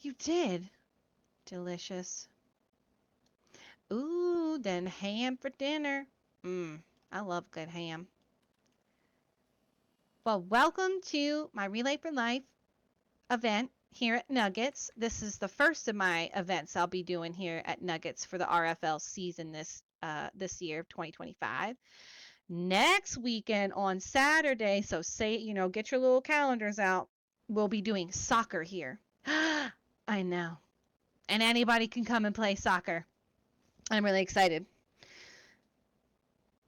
You did. Delicious. Ooh, then ham for dinner. I love good ham. Well, welcome to my Relay for Life event here at Nuggets. This is the first of my events I'll be doing here at Nuggets for the RFL season this year of 2025. Next weekend on Saturday, so get your little calendars out. We'll be doing soccer here. I know. And anybody can come and play soccer. I'm really excited.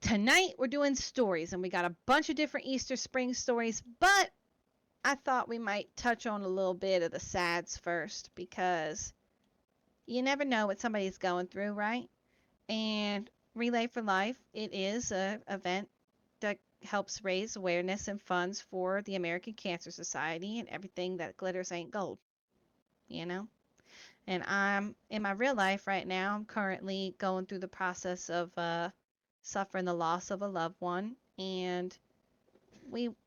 Tonight we're doing stories, and we got a bunch of different Easter spring stories, but I thought we might touch on a little bit of the sads first, because you never know what somebody's going through, right? And Relay for Life, it is an event that helps raise awareness and funds for the American Cancer Society and everything that glitters ain't gold, you know? And I'm in my real life right now, I'm currently going through the process of suffering the loss of a loved one, and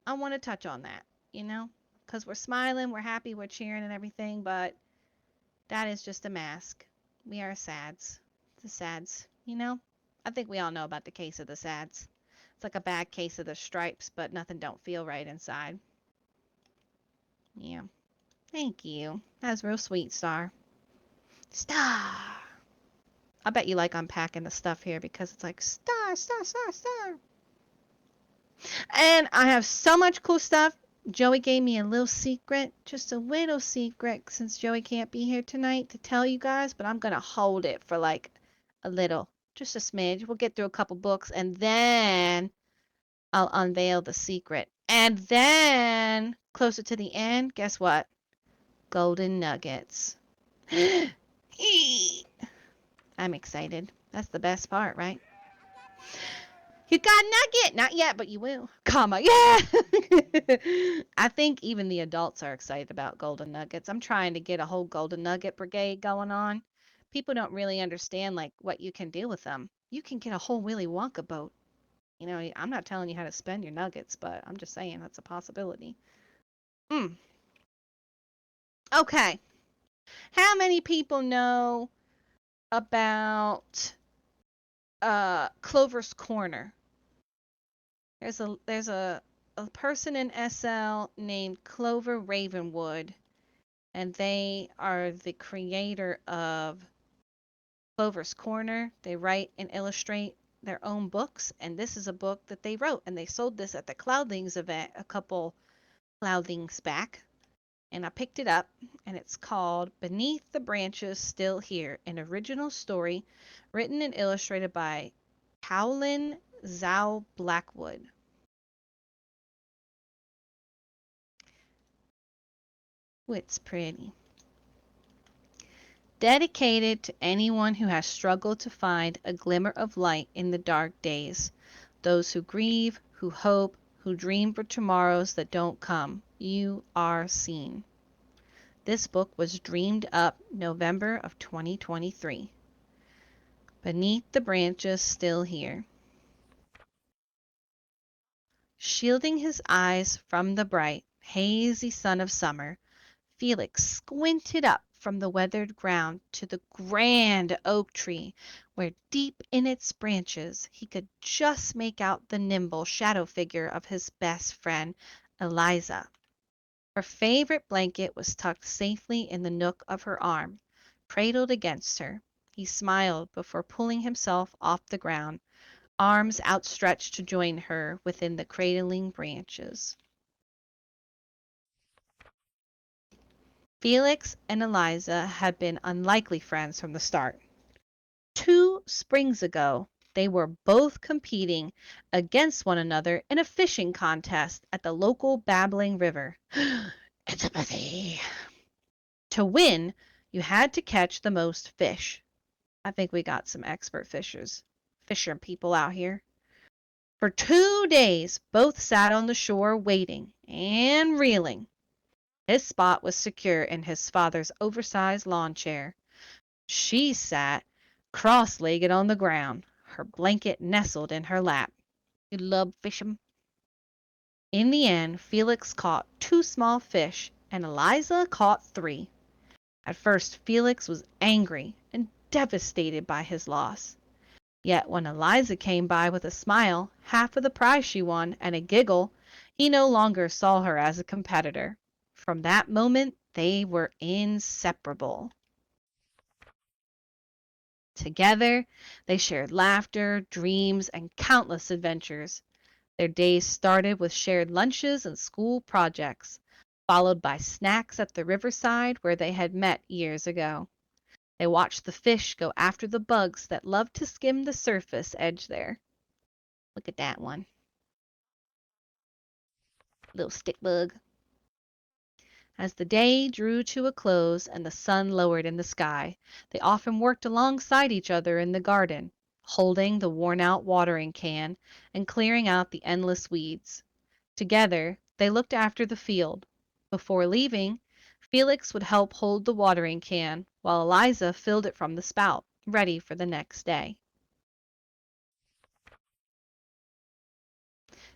I want to touch on that, because we're smiling, we're happy, we're cheering and everything, but that is just a mask. We are sads. The sads, I think we all know about the case of the sads. It's like a bad case of the stripes, but nothing don't feel right inside. Yeah. Thank you. That was real sweet, Star. Star. I bet you like unpacking the stuff here because it's like star, star, star, star. And I have so much cool stuff. Joey gave me a little secret, just a little secret, since Joey can't be here tonight to tell you guys, but I'm going to hold it for like a little, just a smidge. We'll get through a couple books and then I'll unveil the secret. And then, closer to the end, guess what? Golden nuggets. I'm excited. That's the best part, right? You got a nugget! Not yet, but you will. Comma, yeah! I think even the adults are excited about golden nuggets. I'm trying to get a whole golden nugget brigade going on. People don't really understand like what you can do with them. You can get a whole Willy Wonka boat. I'm not telling you how to spend your nuggets, but I'm just saying that's a possibility. Okay. How many people know about Clover's Corner? There's a person in SL named Clover Ravenwood, and they are the creator of Clover's Corner. They write and illustrate their own books, and this is a book that they wrote, and they sold this at the Cloudlings event a couple Cloudlings back, and I picked it up, and it's called Beneath the Branches Still Here, an original story written and illustrated by Howlin Zhao Blackwood. Ooh, it's pretty. Dedicated to anyone who has struggled to find a glimmer of light in the dark days, those who grieve, who hope, who dream for tomorrows that don't come, you are seen. This book was dreamed up November of 2023. Beneath the Branches Still Here. Shielding his eyes from the bright, hazy sun of summer, Felix squinted up from the weathered ground to the grand oak tree, where deep in its branches he could just make out the nimble shadow figure of his best friend, Eliza. Her favorite blanket was tucked safely in the nook of her arm, cradled against her. He smiled before pulling himself off the ground, arms outstretched to join her within the cradling branches. Felix and Eliza had been unlikely friends from the start. 2 springs ago, they were both competing against one another in a fishing contest at the local babbling river. Antipathy. To win, you had to catch the most fish. I think we got some expert fisher people out here. For 2 days, both sat on the shore waiting and reeling. His spot was secure in his father's oversized lawn chair. She sat cross-legged on the ground, her blanket nestled in her lap. You love fishing. In the end, Felix caught 2 small fish, and Eliza caught 3. At first, Felix was angry and devastated by his loss. Yet when Eliza came by with a smile, half of the prize she won, and a giggle, he no longer saw her as a competitor. From that moment, they were inseparable. Together, they shared laughter, dreams, and countless adventures. Their days started with shared lunches and school projects, followed by snacks at the riverside where they had met years ago. They watched the fish go after the bugs that loved to skim the surface edge there. Look at that one. Little stick bug. As the day drew to a close and the sun lowered in the sky, they often worked alongside each other in the garden, holding the worn-out watering can and clearing out the endless weeds. Together, they looked after the field. Before leaving, Felix would help hold the watering can, while Eliza filled it from the spout, ready for the next day.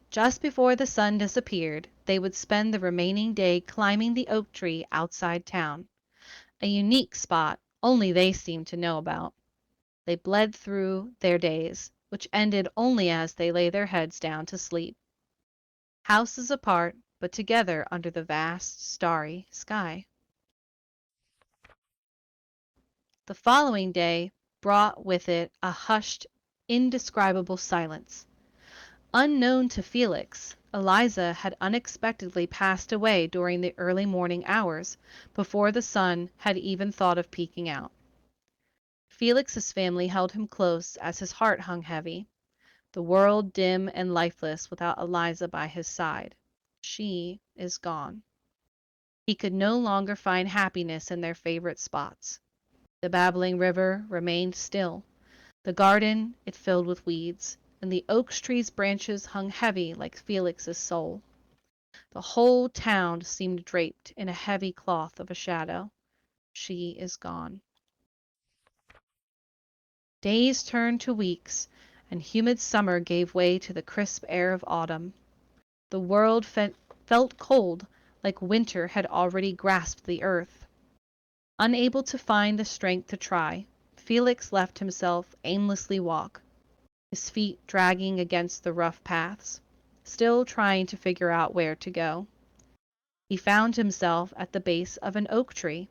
Just before the sun disappeared, they would spend the remaining day climbing the oak tree outside town, a unique spot only they seemed to know about. They bled through their days, which ended only as they lay their heads down to sleep. Houses apart, but together under the vast, starry sky. The following day brought with it a hushed, indescribable silence. Unknown to Felix, Eliza had unexpectedly passed away during the early morning hours, before the sun had even thought of peeking out. Felix's family held him close as his heart hung heavy, the world dim and lifeless without Eliza by his side. She is gone. He could no longer find happiness in their favorite spots. The babbling river remained still. The garden, it filled with weeds, and the oak tree's branches hung heavy like Felix's soul. The whole town seemed draped in a heavy cloth of a shadow. She is gone. Days turned to weeks, and humid summer gave way to the crisp air of autumn. The world felt cold, like winter had already grasped the earth. Unable to find the strength to try, Felix left himself aimlessly walk, his feet dragging against the rough paths, still trying to figure out where to go. He found himself at the base of an oak tree,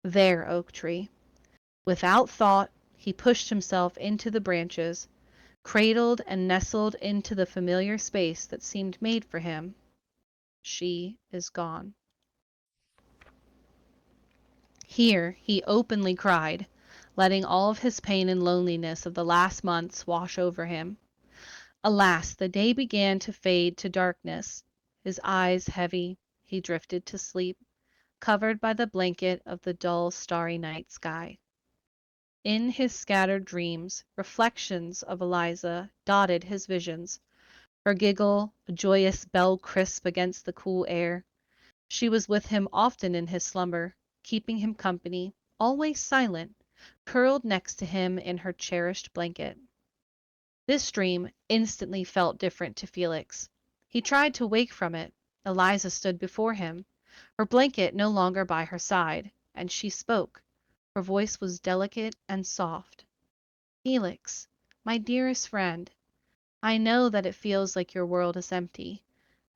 their oak tree. Without thought, he pushed himself into the branches, cradled and nestled into the familiar space that seemed made for him. She is gone. Here he openly cried, letting all of his pain and loneliness of the last months wash over him. Alas, the day began to fade to darkness. His eyes heavy, he drifted to sleep, covered by the blanket of the dull, starry night sky. In his scattered dreams, reflections of Eliza dotted his visions. Her giggle, a joyous bell crisp against the cool air. She was with him often in his slumber, keeping him company, always silent, curled next to him in her cherished blanket. This dream instantly felt different to Felix. He tried to wake from it. Eliza stood before him, her blanket no longer by her side, and she spoke. Her voice was delicate and soft. Felix, my dearest friend, I know that it feels like your world is empty,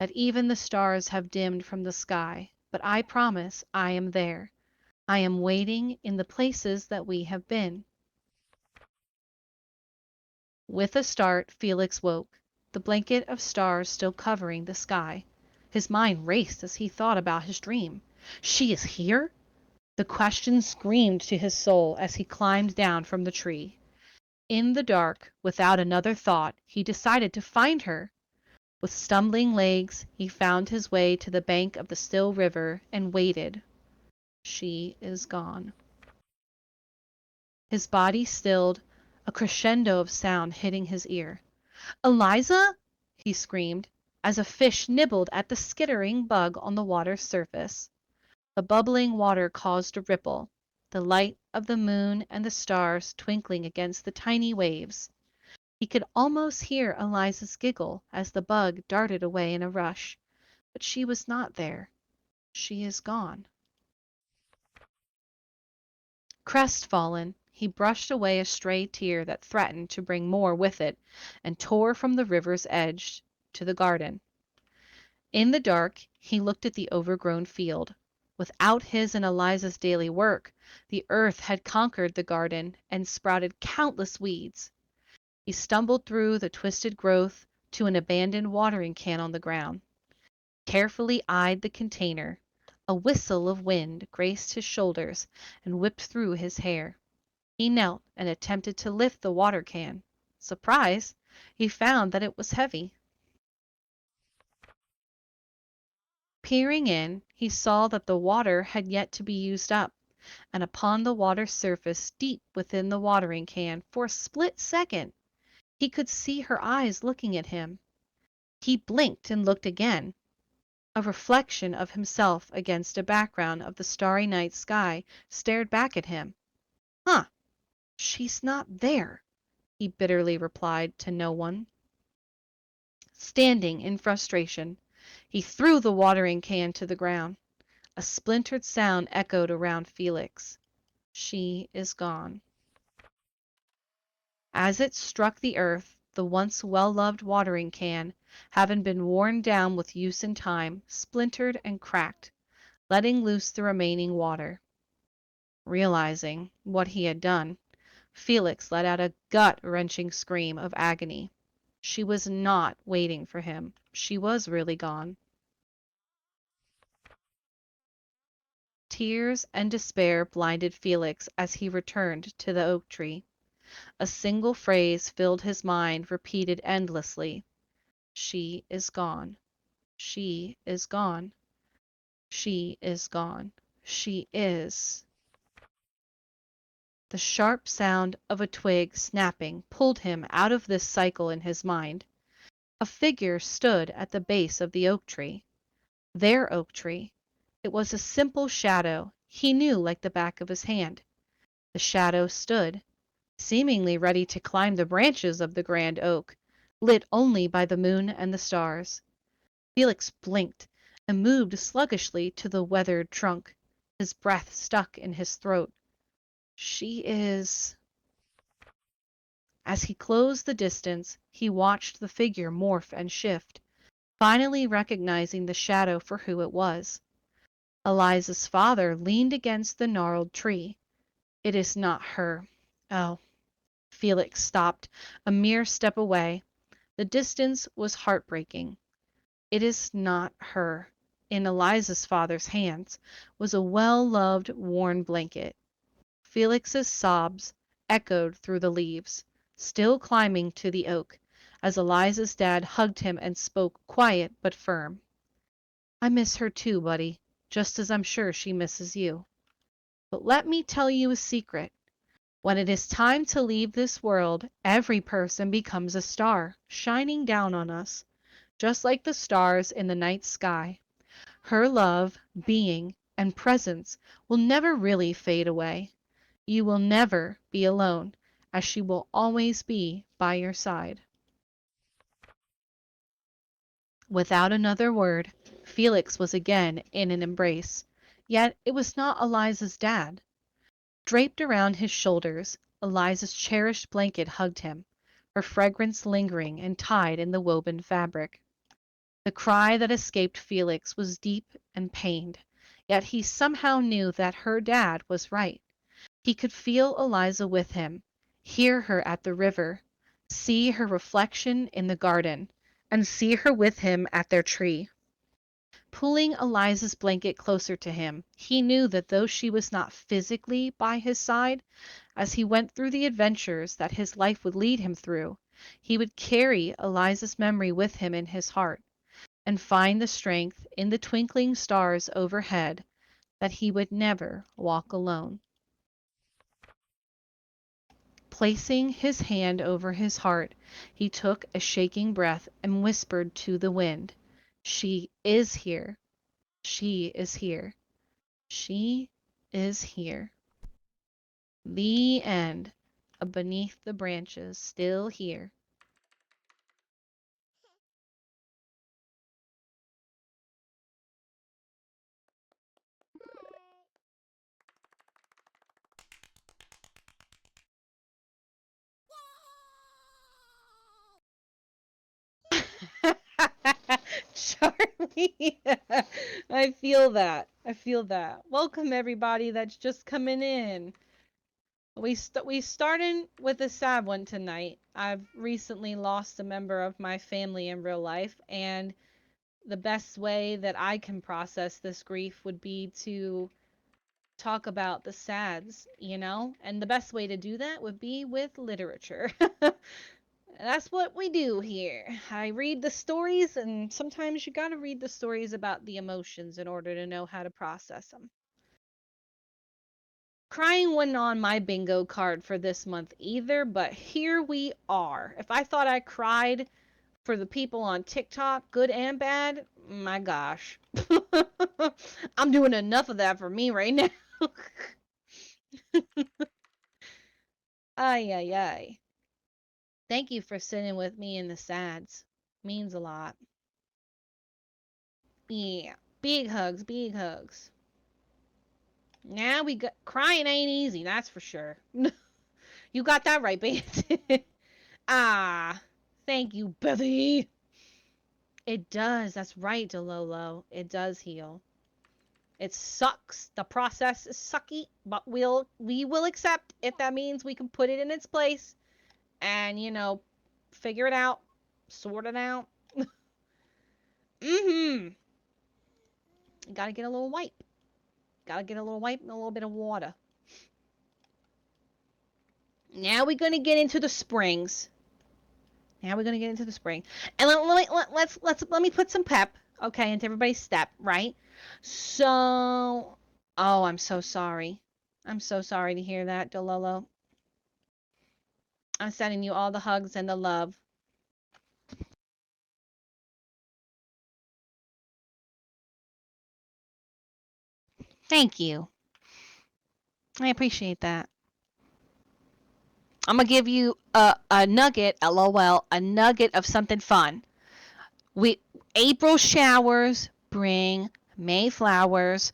that even the stars have dimmed from the sky, but I promise I am there. I am waiting in the places that we have been. With a start, Felix woke, the blanket of stars still covering the sky. His mind raced as he thought about his dream. She is here? The question screamed to his soul as he climbed down from the tree. In the dark, without another thought, he decided to find her. With stumbling legs, he found his way to the bank of the still river and waited. She is gone. His body stilled, a crescendo of sound hitting his ear. Eliza! He screamed, as a fish nibbled at the skittering bug on the water's surface. The bubbling water caused a ripple, the light of the moon and the stars twinkling against the tiny waves. He could almost hear Eliza's giggle as the bug darted away in a rush. But she was not there. She is gone. Crestfallen, he brushed away a stray tear that threatened to bring more with it, and tore from the river's edge to the garden. In the dark, he looked at the overgrown field. Without his and Eliza's daily work, the earth had conquered the garden and sprouted countless weeds. He stumbled through the twisted growth to an abandoned watering can on the ground, carefully eyed the container. A whistle of wind graced his shoulders and whipped through his hair. He knelt and attempted to lift the water can. Surprise! He found that it was heavy. Peering in, he saw that the water had yet to be used up, and upon the water's surface, deep within the watering can, for a split second, he could see her eyes looking at him. He blinked and looked again. A reflection of himself against a background of the starry night sky stared back at him. Huh, she's not there, he bitterly replied to no one. Standing in frustration, he threw the watering can to the ground. A splintered sound echoed around Felix. She is gone. As it struck the earth, the once well-loved watering can, having been worn down with use and time, splintered and cracked, letting loose the remaining water. Realizing what he had done, Felix let out a gut-wrenching scream of agony. She was not waiting for him. She was really gone. Tears and despair blinded Felix as he returned to the oak tree. A single phrase filled his mind, repeated endlessly. She is gone. She is gone. She is gone. She is. The sharp sound of a twig snapping pulled him out of this cycle in his mind. A figure stood at the base of the oak tree. Their oak tree. It was a simple shadow he knew like the back of his hand. The shadow stood, seemingly ready to climb the branches of the grand oak, lit only by the moon and the stars. Felix blinked and moved sluggishly to the weathered trunk, his breath stuck in his throat. She is. As he closed the distance, he watched the figure morph and shift, finally recognizing the shadow for who it was. Eliza's father leaned against the gnarled tree. It is not her. Oh. Felix stopped, a mere step away. The distance was heartbreaking. It is not her. In Eliza's father's hands was a well-loved, worn blanket. Felix's sobs echoed through the leaves, still climbing to the oak, as Eliza's dad hugged him and spoke quiet but firm. I miss her too, buddy, just as I'm sure she misses you. But let me tell you a secret. When it is time to leave this world, every person becomes a star, shining down on us, just like the stars in the night sky. Her love, being, and presence will never really fade away. You will never be alone, as she will always be by your side. Without another word, Felix was again in an embrace. Yet it was not Eliza's dad. Draped around his shoulders, Eliza's cherished blanket hugged him, her fragrance lingering and tied in the woven fabric. The cry that escaped Felix was deep and pained, yet he somehow knew that her dad was right. He could feel Eliza with him, hear her at the river, see her reflection in the garden, and see her with him at their tree. Pulling Eliza's blanket closer to him, he knew that though she was not physically by his side, as he went through the adventures that his life would lead him through, he would carry Eliza's memory with him in his heart, and find the strength in the twinkling stars overhead that he would never walk alone. Placing his hand over his heart, he took a shaking breath and whispered to the wind, She is here. She is here. She is here. The end of Beneath the Branches, still here. Charlie. I feel that. I feel that. Welcome everybody that's just coming in. We started with a sad one tonight. I've recently lost a member of my family in real life, and the best way that I can process this grief would be to talk about the sads, you know? And the best way to do that would be with literature. That's what we do here. I read the stories, and sometimes you gotta read the stories about the emotions in order to know how to process them. Crying wasn't on my bingo card for this month either, but here we are. If I thought I cried for the people on TikTok, good and bad, my gosh. I'm doing enough of that for me right now. Ay, ay, ay. Thank you for sitting with me in the sads. Means a lot. Yeah. Big hugs, big hugs. Now we got crying ain't easy, that's for sure. You got that right, babe. Ah, thank you, Bethy. It does. That's right, Delolo. It does heal. It sucks. The process is sucky, but we will accept if that means we can put it in its place and figure it out, sort it out. Mm-hmm. Gotta get a little wipe. Gotta get a little wipe and a little bit of water. Now we're gonna get into the springs. Now we're gonna get into the spring, and let me put some pep, okay, into everybody's step, right? So, oh, I'm so sorry. I'm so sorry to hear that, Dololo. I'm sending you all the hugs and the love. Thank you. I appreciate that. I'm gonna give you a nugget, LOL, a nugget of something fun. We April showers bring May flowers,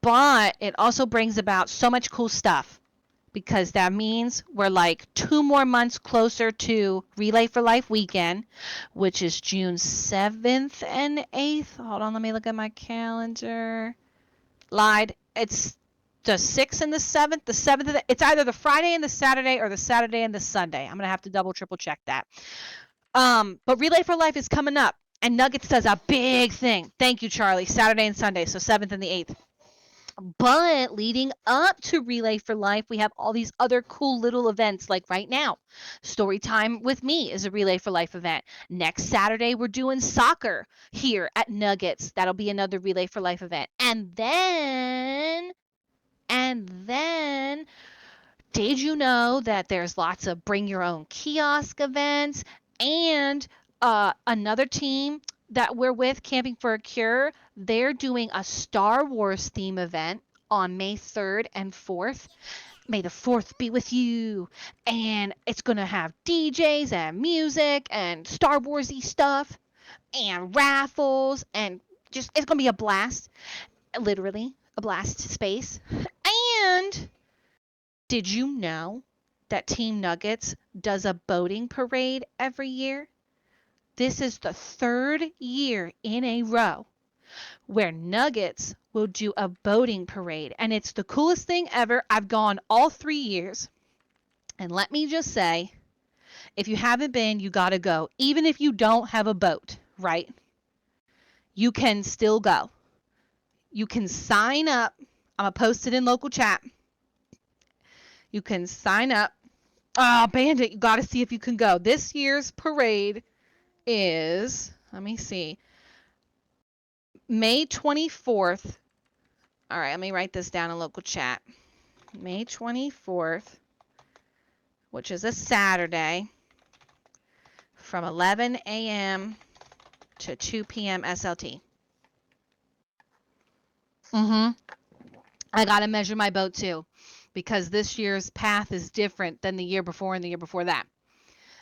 but it also brings about so much cool stuff because that means we're like 2 more months closer to Relay for Life weekend, which is June 7th and 8th. Hold on, let me look at my calendar. Lied. It's the 6th and the 7th. The 7th, it's either the Friday and the Saturday or the Saturday and the Sunday. I'm going to have to double, triple check that. But Relay for Life is coming up, and Nuggets does a big thing. Thank you, Charlie. Saturday and Sunday, so 7th and the 8th. But leading up to Relay for Life, we have all these other cool little events like right now. Story Time with Me is a Relay for Life event. Next Saturday, we're doing soccer here at Nuggets. That'll be another Relay for Life event. And then, did you know that there's lots of bring your own kiosk events and another team that we're with, Camping for a Cure, they're doing a Star Wars theme event on May 3rd and 4th. May the 4th be with you. And it's going to have DJs and music and Star Warsy stuff and raffles and just it's going to be a blast. Literally a blast space. And did you know that Team Nuggets does a boating parade every year? This is the 3rd year in a row where Nuggets will do a boating parade. And it's the coolest thing ever. I've gone all 3 years. And let me just say, if you haven't been, you got to go. Even if you don't have a boat, right? You can still go. You can sign up. I'm going to post it in local chat. You can sign up. Oh, Bandit, you got to see if you can go. This year's parade is, let me see, May 24th. All right, let me write this down in local chat. May 24th, which is a Saturday, from 11 a.m. to 2 p.m. SLT. I got to measure my boat too, because this year's path is different than the year before and the year before that.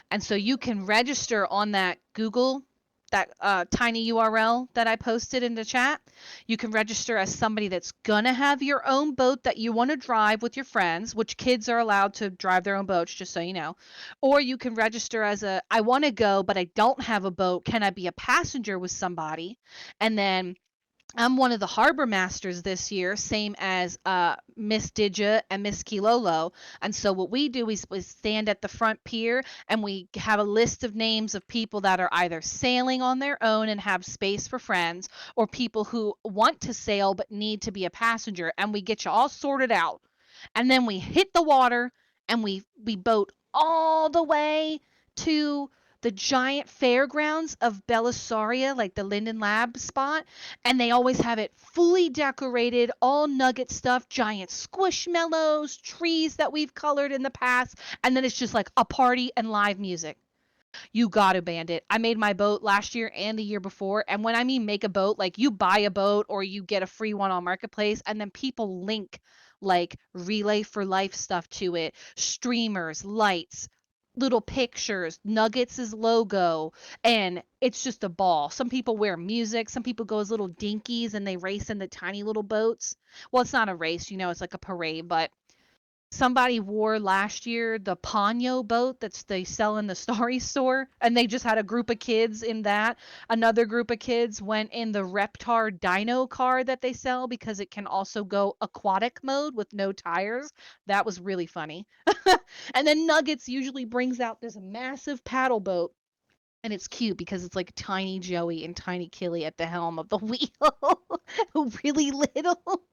And so you can register on that Google tiny URL that I posted in the chat. You can register as somebody that's gonna have your own boat that you want to drive with your friends, which kids are allowed to drive their own boats, just so you know. Or you can register as I want to go, but I don't have a boat. Can I be a passenger with somebody? And then I'm one of the harbor masters this year, same as Miss Didja and Miss Kilolo. And so what we do is we stand at the front pier and we have a list of names of people that are either sailing on their own and have space for friends, or people who want to sail but need to be a passenger. And we get you all sorted out. And then we hit the water and we boat all the way to the giant fairgrounds of Belisauria, like the Linden Lab spot, and they always have it fully decorated, all nugget stuff, giant squishmallows, trees that we've colored in the past, and then it's just like a party and live music. You got to Bandit. I made my boat last year and the year before, and when I mean make a boat, like you buy a boat or you get a free one on Marketplace, and then people link like Relay for Life stuff to it, streamers, lights, little pictures, Nuggets' logo, and it's just a ball. Some people wear music, some people go as little dinkies and they race in the tiny little boats. Well, it's not a race, it's like a parade, but somebody wore last year the Ponyo boat that's they sell in the Starry store, and they just had a group of kids in that. Another group of kids went in the Reptar Dino car that they sell because it can also go aquatic mode with no tires. That was really funny. And then Nuggets usually brings out this massive paddle boat. And it's cute because it's like tiny Joey and tiny Killy at the helm of the wheel. Really little.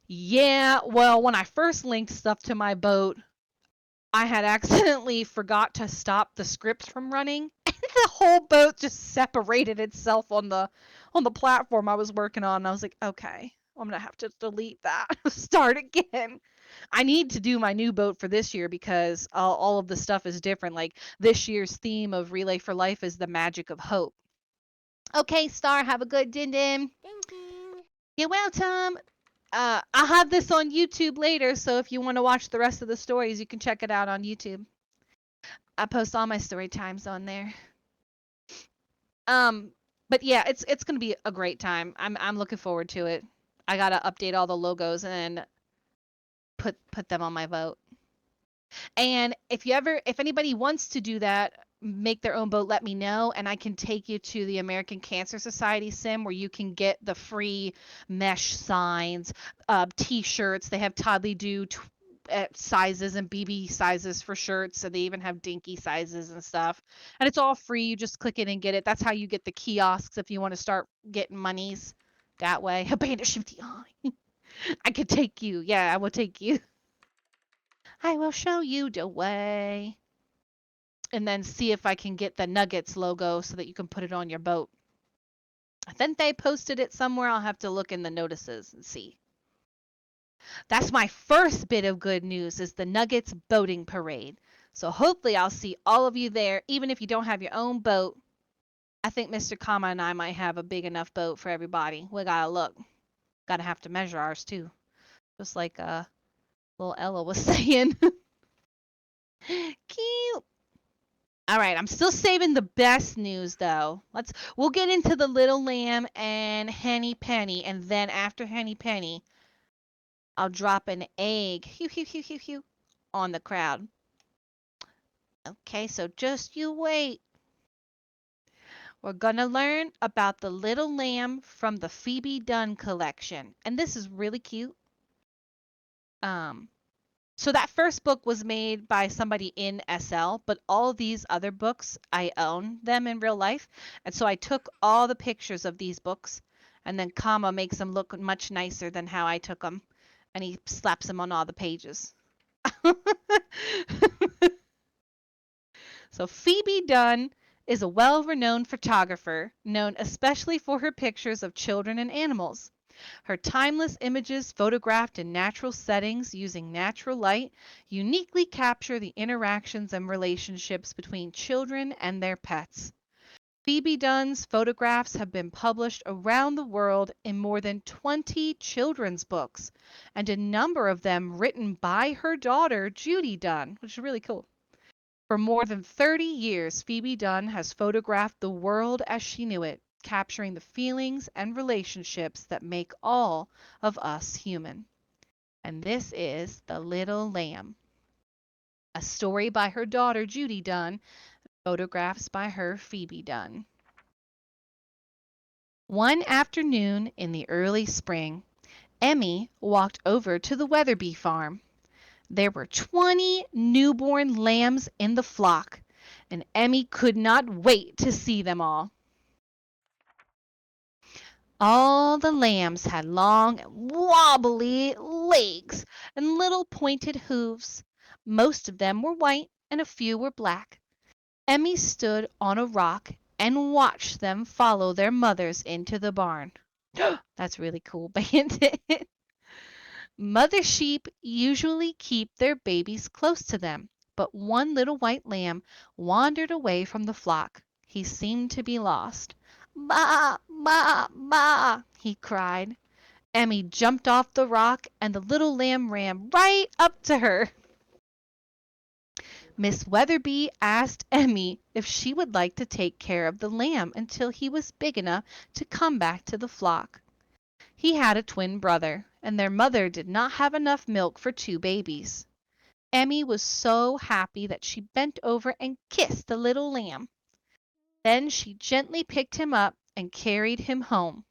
Yeah, well, when I first linked stuff to my boat, I had accidentally forgot to stop the script from running. And the whole boat just separated itself on the platform I was working on. And I was like, okay, I'm gonna have to delete that. Start again. I need to do my new boat for this year because all of the stuff is different. Like this year's theme of Relay for Life is the magic of hope. Okay, Star, have a good din din. Thank you. You're welcome. I'll have this on YouTube later, so if you want to watch the rest of the stories, you can check it out on YouTube. I post all my story times on there. But yeah, it's gonna be a great time. I'm looking forward to it. I gotta update all the logos and put them on my boat. And if anybody wants to do that, make their own boat, let me know, and I can take you to the American Cancer Society sim where you can get the free mesh signs, t-shirts. They have Toddly Do sizes and BB sizes for shirts, so they even have dinky sizes and stuff. And it's all free. You just click it and get it. That's how you get the kiosks if you want to start getting monies that way. Bandit Shifty on. I could take you. Yeah, I will take you. I will show you the way. And then see if I can get the Nuggets logo so that you can put it on your boat. I think they posted it somewhere. I'll have to look in the notices and see. That's my first bit of good news is the Nuggets boating parade. So hopefully I'll see all of you there, even if you don't have your own boat. I think Mr. Kama and I might have a big enough boat for everybody. We gotta look. Gotta have to measure ours too. Just like little Ella was saying. Cute. All right, I'm still saving the best news though. We'll get into the Little Lamb and Henny Penny, and then after Henny Penny, I'll drop an egg on the crowd. Okay, so just you wait. We're gonna learn about the Little Lamb from the Phoebe Dunn collection, and this is really cute. So that first book was made by somebody in SL, but all these other books, I own them in real life. And so I took all the pictures of these books, and then Kama makes them look much nicer than how I took them. And he slaps them on all the pages. So Phoebe Dunn is a well-renowned photographer, known especially for her pictures of children and animals. Her timeless images photographed in natural settings using natural light uniquely capture the interactions and relationships between children and their pets. Phoebe Dunn's photographs have been published around the world in more than 20 children's books, and a number of them written by her daughter, Judy Dunn, which is really cool. For more than 30 years, Phoebe Dunn has photographed the world as she knew it, capturing the feelings and relationships that make all of us human. And this is The Little Lamb, a story by her daughter Judy Dunn, photographs by her Phoebe Dunn. One afternoon in the early spring, Emmy walked over to the Weatherby farm. There were 20 newborn lambs in the flock, and Emmy could not wait to see them all. All the lambs had long, wobbly legs and little pointed hooves. Most of them were white and a few were black. Emmy stood on a rock and watched them follow their mothers into the barn. That's really cool, Bandit. Mother sheep usually keep their babies close to them, but one little white lamb wandered away from the flock. He seemed to be lost. "Ba, ba, ba," he cried. Emmy jumped off the rock, and the little lamb ran right up to her. Miss Weatherby asked Emmy if she would like to take care of the lamb until he was big enough to come back to the flock. He had a twin brother, and their mother did not have enough milk for 2 babies. Emmy was so happy that she bent over and kissed the little lamb. Then she gently picked him up and carried him home.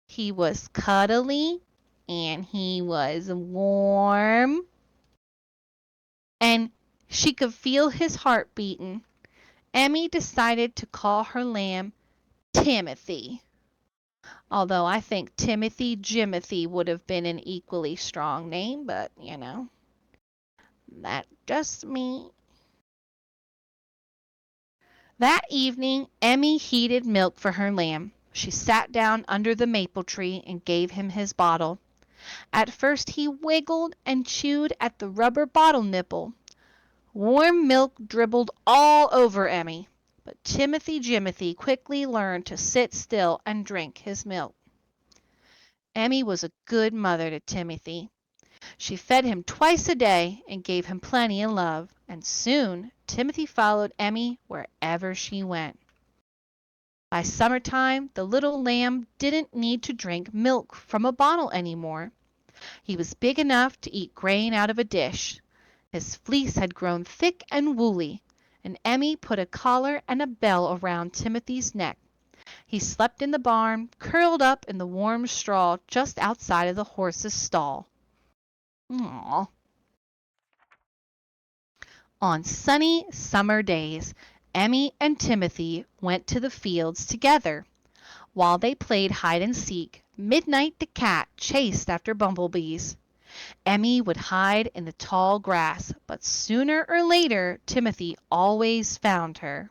He was cuddly, and he was warm, and she could feel his heart beating. Emmy decided to call her lamb Timothy. Although I think Timothy Jimothy would have been an equally strong name, but that's just me. That evening, Emmy heated milk for her lamb. She sat down under the maple tree and gave him his bottle. At first he wiggled and chewed at the rubber bottle nipple. Warm milk dribbled all over Emmy, but Timothy Jimothy quickly learned to sit still and drink his milk. Emmy was a good mother to Timothy. She fed him twice a day and gave him plenty of love, and soon Timothy followed Emmy wherever she went. By summertime, the little lamb didn't need to drink milk from a bottle anymore. He was big enough to eat grain out of a dish. His fleece had grown thick and woolly, and Emmy put a collar and a bell around Timothy's neck. He slept in the barn, curled up in the warm straw just outside of the horse's stall. Aww. On sunny summer days, Emmy and Timothy went to the fields together. While they played hide and seek, Midnight the cat chased after bumblebees. Emmy would hide in the tall grass, but sooner or later Timothy always found her.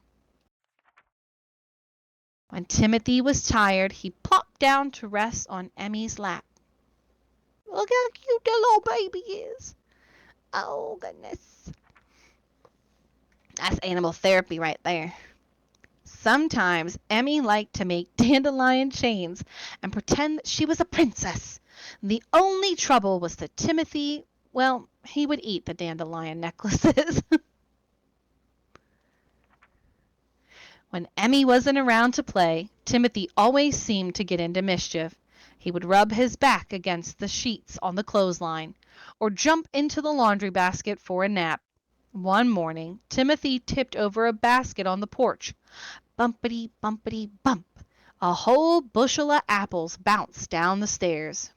When Timothy was tired, he plopped down to rest on Emmy's lap. Look how cute the little baby is. Oh, goodness. That's animal therapy right there. Sometimes Emmy liked to make dandelion chains and pretend that she was a princess. The only trouble was that Timothy, well, he would eat the dandelion necklaces. When Emmy wasn't around to play, Timothy always seemed to get into mischief. He would rub his back against the sheets on the clothesline, or jump into the laundry basket for a nap. One morning, Timothy tipped over a basket on the porch. Bumpity, bumpity, bump. A whole bushel of apples bounced down the stairs.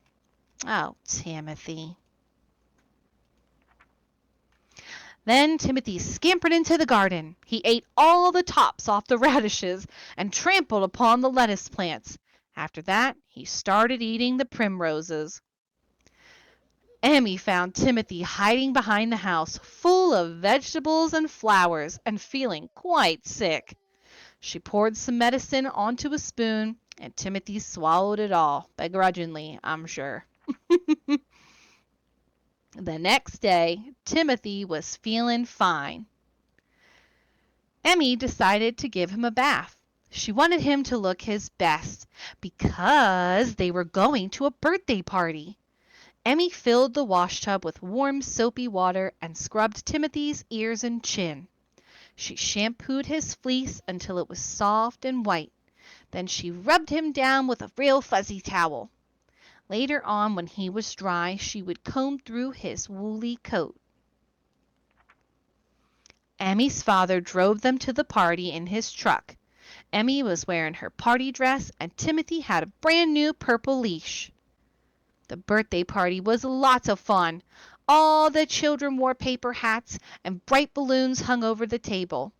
Oh, Timothy. Then Timothy scampered into the garden. He ate all the tops off the radishes and trampled upon the lettuce plants. After that, he started eating the primroses. Emmy found Timothy hiding behind the house, full of vegetables and flowers, and feeling quite sick. She poured some medicine onto a spoon, and Timothy swallowed it all, begrudgingly, I'm sure. The next day, Timothy was feeling fine. Emmy decided to give him a bath. She wanted him to look his best because they were going to a birthday party. Emmy filled the washtub with warm, soapy water and scrubbed Timothy's ears and chin. She shampooed his fleece until it was soft and white. Then she rubbed him down with a real fuzzy towel. Later on, when he was dry, she would comb through his woolly coat. Emmy's father drove them to the party in his truck. Emmy was wearing her party dress, and Timothy had a brand new purple leash. The birthday party was lots of fun. All the children wore paper hats, and bright balloons hung over the table.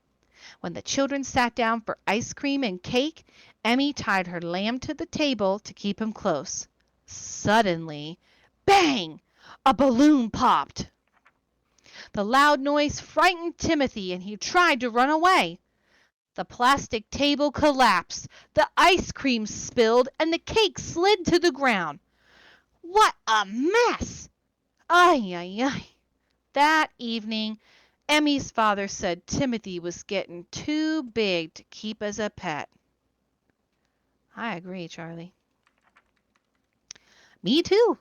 When the children sat down for ice cream and cake, Emmy tied her lamb to the table to keep him close. Suddenly, bang! A balloon popped. The loud noise frightened Timothy, and he tried to run away. The plastic table collapsed, the ice cream spilled, and the cake slid to the ground. What a mess! Ay, ay, ay. That evening, Emmy's father said Timothy was getting too big to keep as a pet. I agree, Charlie. Me too.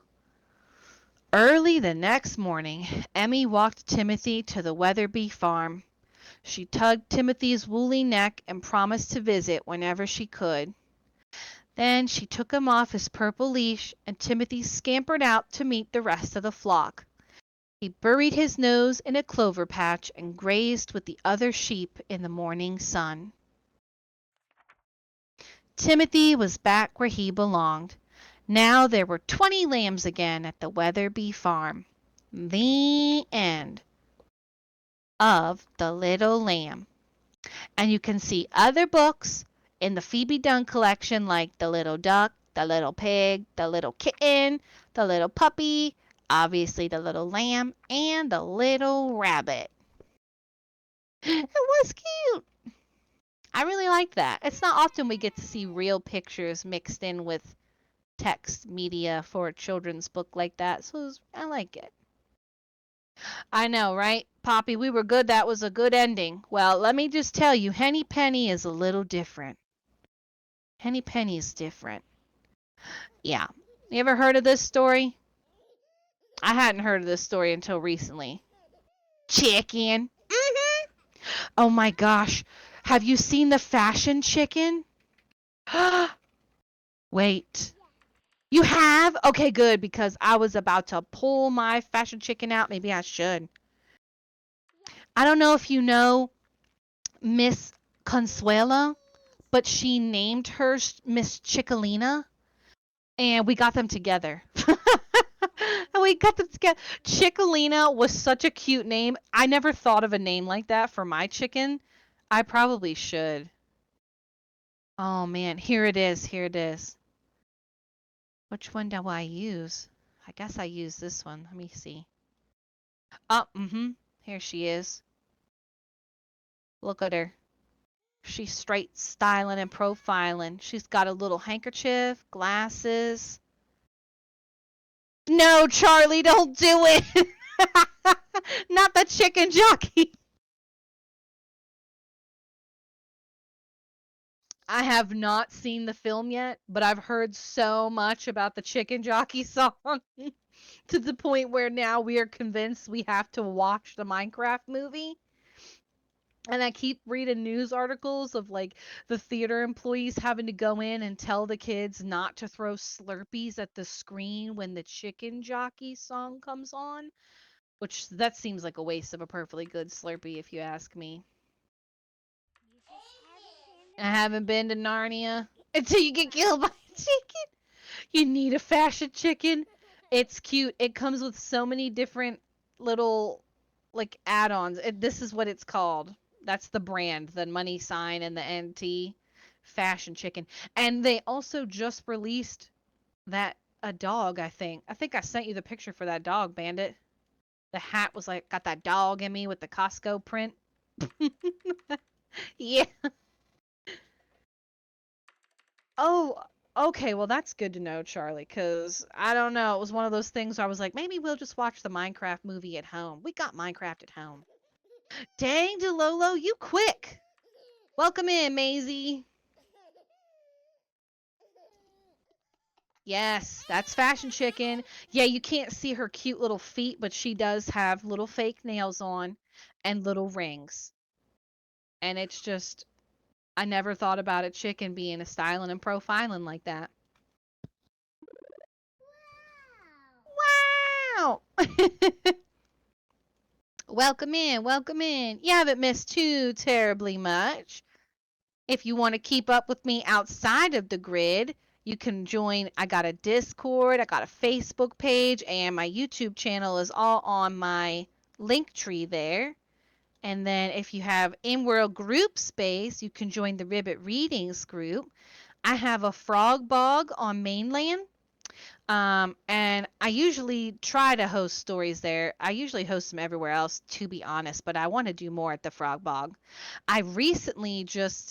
Early the next morning, Emmy walked Timothy to the Weatherby farm. She tugged Timothy's woolly neck and promised to visit whenever she could. Then she took him off his purple leash, and Timothy scampered out to meet the rest of the flock. He buried his nose in a clover patch and grazed with the other sheep in the morning sun. Timothy was back where he belonged. Now there were 20 lambs again at the Weatherby farm. The end of The Little Lamb. And you can see other books in the Phoebe Dunn collection, like The Little Duck, The Little Pig, The Little Kitten, The Little Puppy, obviously The Little Lamb, and The Little Rabbit. It was cute. I really like that. It's not often we get to see real pictures mixed in with text media for a children's book like that, so I like it. I know, right? Poppy, we were good. That was a good ending. Well, let me just tell you, Henny Penny is a little different. Henny Penny's different. Yeah. You ever heard of this story? I hadn't heard of this story until recently. Chicken. Oh my gosh. Have you seen the fashion chicken? Wait. You have? Okay, good, because I was about to pull my fashion chicken out. Maybe I should. I don't know if you know Miss Consuela, but she named her Miss Chickalina, and we got them together. And we got them together. Chickalina was such a cute name. I never thought of a name like that for my chicken. I probably should. Oh man, here it is. Here it is. Which one do I use? I guess I use this one. Let me see. Oh, Here she is. Look at her. She's straight styling and profiling. She's got a little handkerchief, glasses. No, Charlie, don't do it. Not the chicken jockey. I have not seen the film yet, but I've heard so much about the chicken jockey song to the point where now we are convinced we have to watch the Minecraft movie. And I keep reading news articles of like the theater employees having to go in and tell the kids not to throw Slurpees at the screen when the chicken jockey song comes on, which that seems like a waste of a perfectly good Slurpee if you ask me. I haven't been to Narnia until you get killed by a chicken. You need a fashion chicken. It's cute. It comes with so many different little like add-ons. This is what it's called. That's the brand, the money sign and the NT fashion chicken. And they also just released that a dog, I think. I think I sent you the picture for that dog, Bandit. The hat was like got that dog in me with the Costco print. Yeah. Oh, okay. Well, that's good to know, Charlie, because I don't know. It was one of those things where I was like, maybe we'll just watch the Minecraft movie at home. We got Minecraft at home. Dang, DeLolo, you quick. Welcome in, Maisie. Yes, that's Fashion Chicken. Yeah, you can't see her cute little feet, but she does have little fake nails on and little rings. And it's just, I never thought about a chicken being a styling and profiling like that. Wow! Welcome in, welcome in. You haven't missed too terribly much. If you want to keep up with me outside of the grid, you can join. I got a Discord, I got a Facebook page, and my YouTube channel is all on my link tree there. And then if you have in-world group space, you can join the Ribbit Readings group. I have a frog bog on mainland. And I usually try to host stories there. I usually host them everywhere else, to be honest, but I want to do more at the Frog Bog. I recently just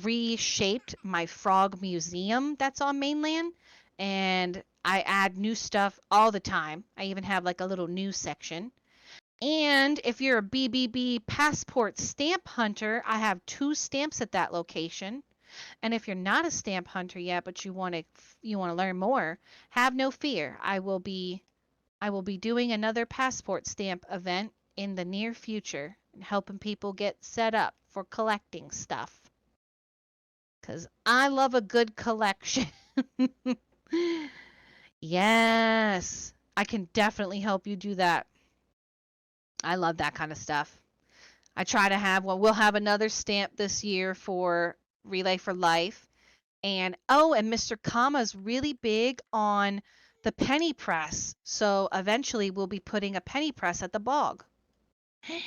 reshaped my frog museum that's on mainland, and I add new stuff all the time. I even have like a little news section. And if you're a BBB passport stamp hunter, I have 2 stamps at that location. And if you're not a stamp hunter yet, but you want to learn more, have no fear. I will be doing another passport stamp event in the near future and helping people get set up for collecting stuff. Cuz I love a good collection. Yes. I can definitely help you do that. I love that kind of stuff. I try to have, well, we'll have another stamp this year for Relay for Life. And and Mr. Kama's really big on the penny press. So eventually we'll be putting a penny press at the bog. Yay!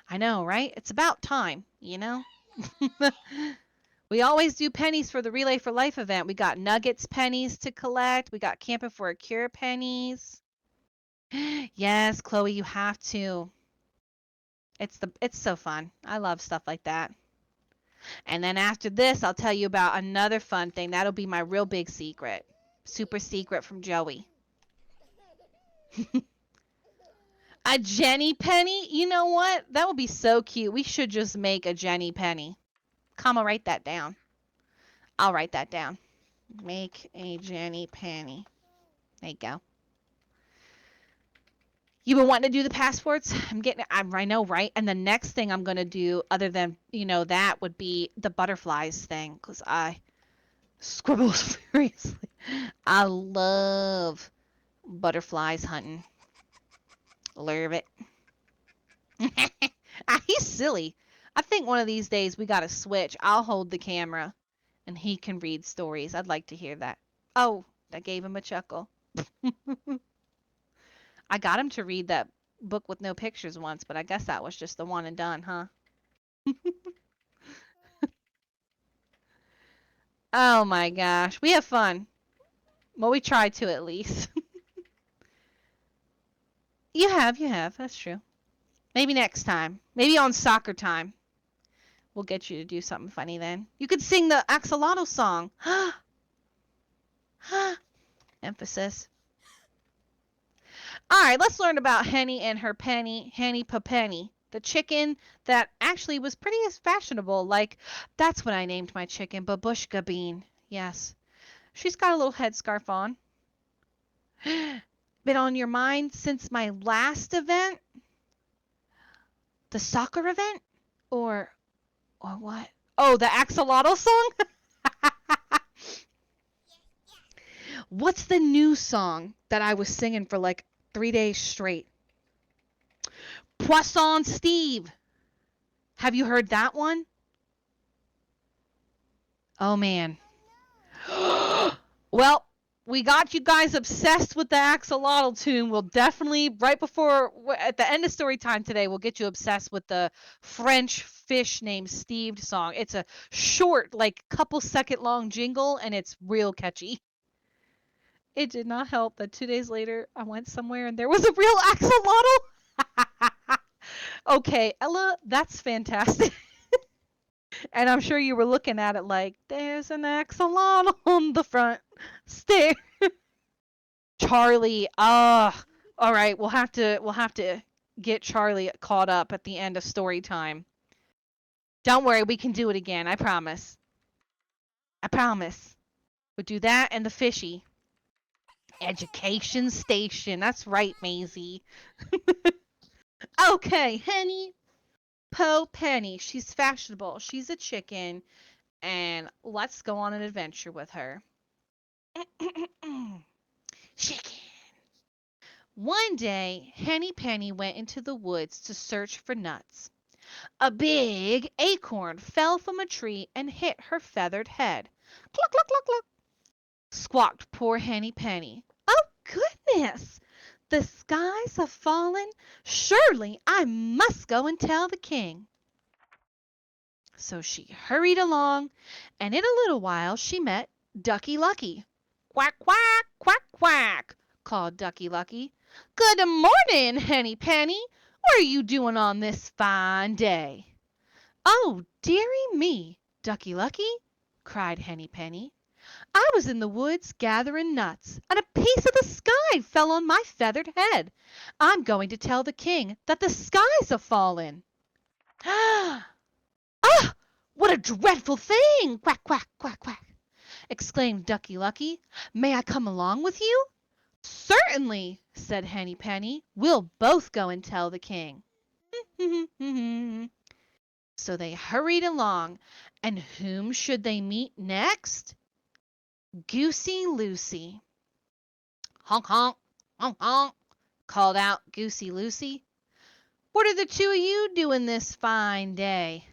I know, right? It's about time, you know? We always do pennies for the Relay for Life event. We got Nuggets pennies to collect. We got Camping for a Cure pennies. Yes, Chloe, you have to. It's so fun. I love stuff like that. And then after this, I'll tell you about another fun thing. That'll be my real big secret. Super secret from Joey. A Jenny penny? You know what? That would be so cute. We should just make a Jenny penny. Come, I'll write that down. I'll write that down. Make a Jenny penny. There you go. You've been wanting to do the passports? I know, right? And the next thing I'm going to do, other than, that would be the butterflies thing. Because I scribble furiously. I love butterflies hunting. Love it. He's silly. I think one of these days we got to switch. I'll hold the camera and he can read stories. I'd like to hear that. Oh, that gave him a chuckle. I got him to read that book with no pictures once, but I guess that was just the one and done, huh? Oh my gosh. We have fun. Well, we try to at least. You have. That's true. Maybe next time. Maybe on soccer time. We'll get you to do something funny then. You could sing the Axolotl song. Emphasis. All right, let's learn about Henny and her penny, Henny Papenny, the chicken that actually was pretty fashionable. Like, that's what I named my chicken, Babushka Bean. Yes. She's got a little headscarf on. Been on your mind since my last event? The soccer event? Or what? Oh, the Axolotl song? What's the new song that I was singing for like 3 days straight? Poisson Steve. Have you heard that one? Oh, man. Well, we got you guys obsessed with the Axolotl tune. We'll definitely, at the end of story time today, we'll get you obsessed with the French fish named Steve song. It's a short, like couple second long jingle, and it's real catchy. It did not help that 2 days later, I went somewhere and there was a real axolotl. Okay, Ella, that's fantastic. And I'm sure you were looking at it like, there's an axolotl on the front stair. Charlie, all right, we'll have to get Charlie caught up at the end of story time. Don't worry, we can do it again, I promise. I promise. We'll do that and the fishy. Education station. That's right, Maisie. Okay, Henny. Po Penny. She's fashionable. She's a chicken. And let's go on an adventure with her. Chicken. One day, Henny Penny went into the woods to search for nuts. A big acorn fell from a tree and hit her feathered head. Cluck, cluck, cluck, cluck, squawked poor Henny Penny. Oh, goodness! The skies have fallen. Surely I must go and tell the king. So she hurried along, and in a little while she met Ducky Lucky. Quack, quack, quack, quack, called Ducky Lucky. Good morning, Henny Penny. What are you doing on this fine day? Oh, dearie me, Ducky Lucky, cried Henny Penny. I was in the woods gathering nuts, and a piece of the sky fell on my feathered head. I'm going to tell the king that the skies have fallen. Ah, what a dreadful thing! Quack, quack, quack, quack, exclaimed Ducky Lucky. May I come along with you? Certainly, said Henny Penny. We'll both go and tell the king. So they hurried along, and whom should they meet next? Goosey Lucy. Honk, honk, honk, honk, called out Goosey Lucy. What are the two of you doing this fine day?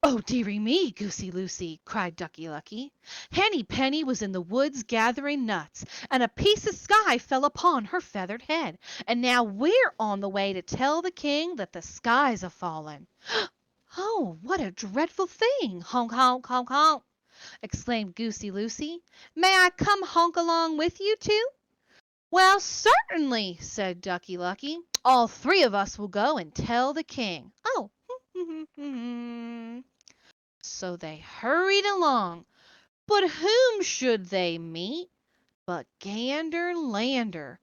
Oh, dearie me, Goosey Lucy, cried Ducky Lucky. Henny Penny was in the woods gathering nuts, and a piece of sky fell upon her feathered head. And now we're on the way to tell the king that the skies have fallen. Oh, what a dreadful thing! Honk, honk, honk, honk, exclaimed Goosey Lucy. May I come honk along with you too? Well, certainly, said Ducky Lucky. All three of us will go and tell the king. Oh. So they hurried along, but whom should they meet but Gander Lander?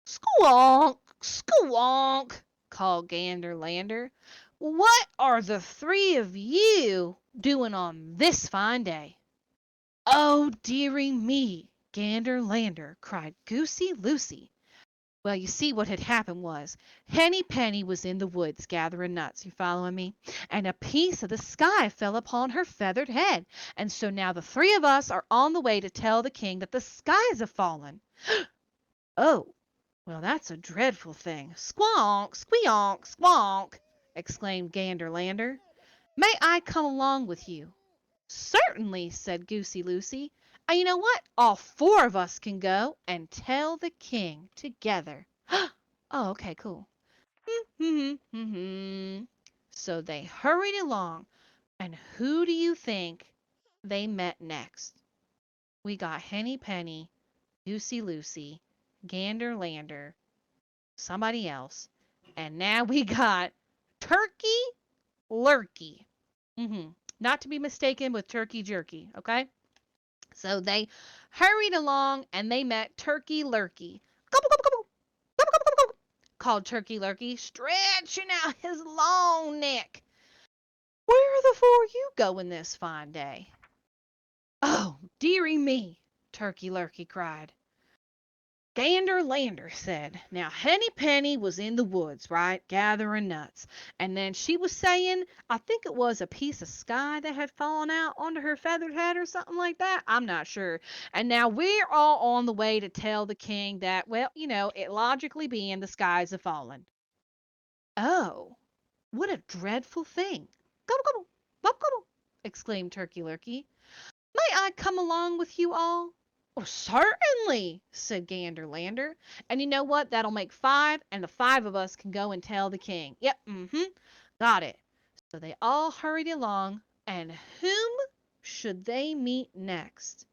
Squonk, squonk, called Gander Lander. What are the three of you doing on this fine day? Oh, dearie me, Gander Lander, cried Goosey Lucy. Well, you see what had happened was Henny Penny was in the woods gathering nuts, you following me? And a piece of the sky fell upon her feathered head. And so now the three of us are on the way to tell the king that the skies have fallen. Oh, well, that's a dreadful thing. Squonk, squeonk, squonk, exclaimed Gander Lander. May I come along with you? Certainly, said Goosey Lucy. And you know what? All four of us can go and tell the king together. Oh, okay, cool. So they hurried along, and who do you think they met next? We got Henny Penny, Goosey Lucy, Gander Lander, somebody else, and now we got Turkey Lurkey. Not to be mistaken with Turkey Jerky, okay? So they hurried along and they met Turkey Lurkey. Gobble, gobble, gobble. Gobble, gobble, gobble, gobble, called Turkey Lurkey, stretching out his long neck. Where are the four of you going this fine day? Oh, dearie me, Turkey Lurkey cried. Gander Lander said, now Henny Penny was in the woods, right, gathering nuts. And then she was saying, I think it was a piece of sky that had fallen out onto her feathered head or something like that. I'm not sure. And now we're all on the way to tell the king that, well, you know, it logically being the skies have fallen. Oh, what a dreadful thing. Gobble, gobble, gobble, gobble, exclaimed Turkey Lurkey. May I come along with you all? Oh, certainly, said Gander Lander. And you know what? That'll make 5, and the 5 of us can go and tell the king. Yep, got it. So they all hurried along, and whom should they meet next?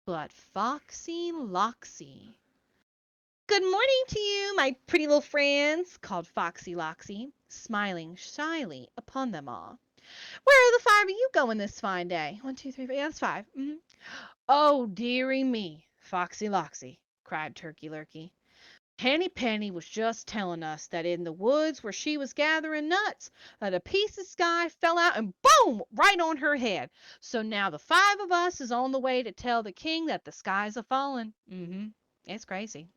But Foxy Loxy. Good morning to you, my pretty little friends, called Foxy Loxy, smiling shyly upon them all. Where are the 5 of you going this fine day? 1, 2, 3, 4. Yeah, that's 5. Oh, dearie me, Foxy Loxy, cried Turkey Lurkey. Henny Penny was just telling us that in the woods where she was gathering nuts, that a piece of sky fell out and boom, right on her head. So now the 5 of us is on the way to tell the king that the skies are falling. It's crazy.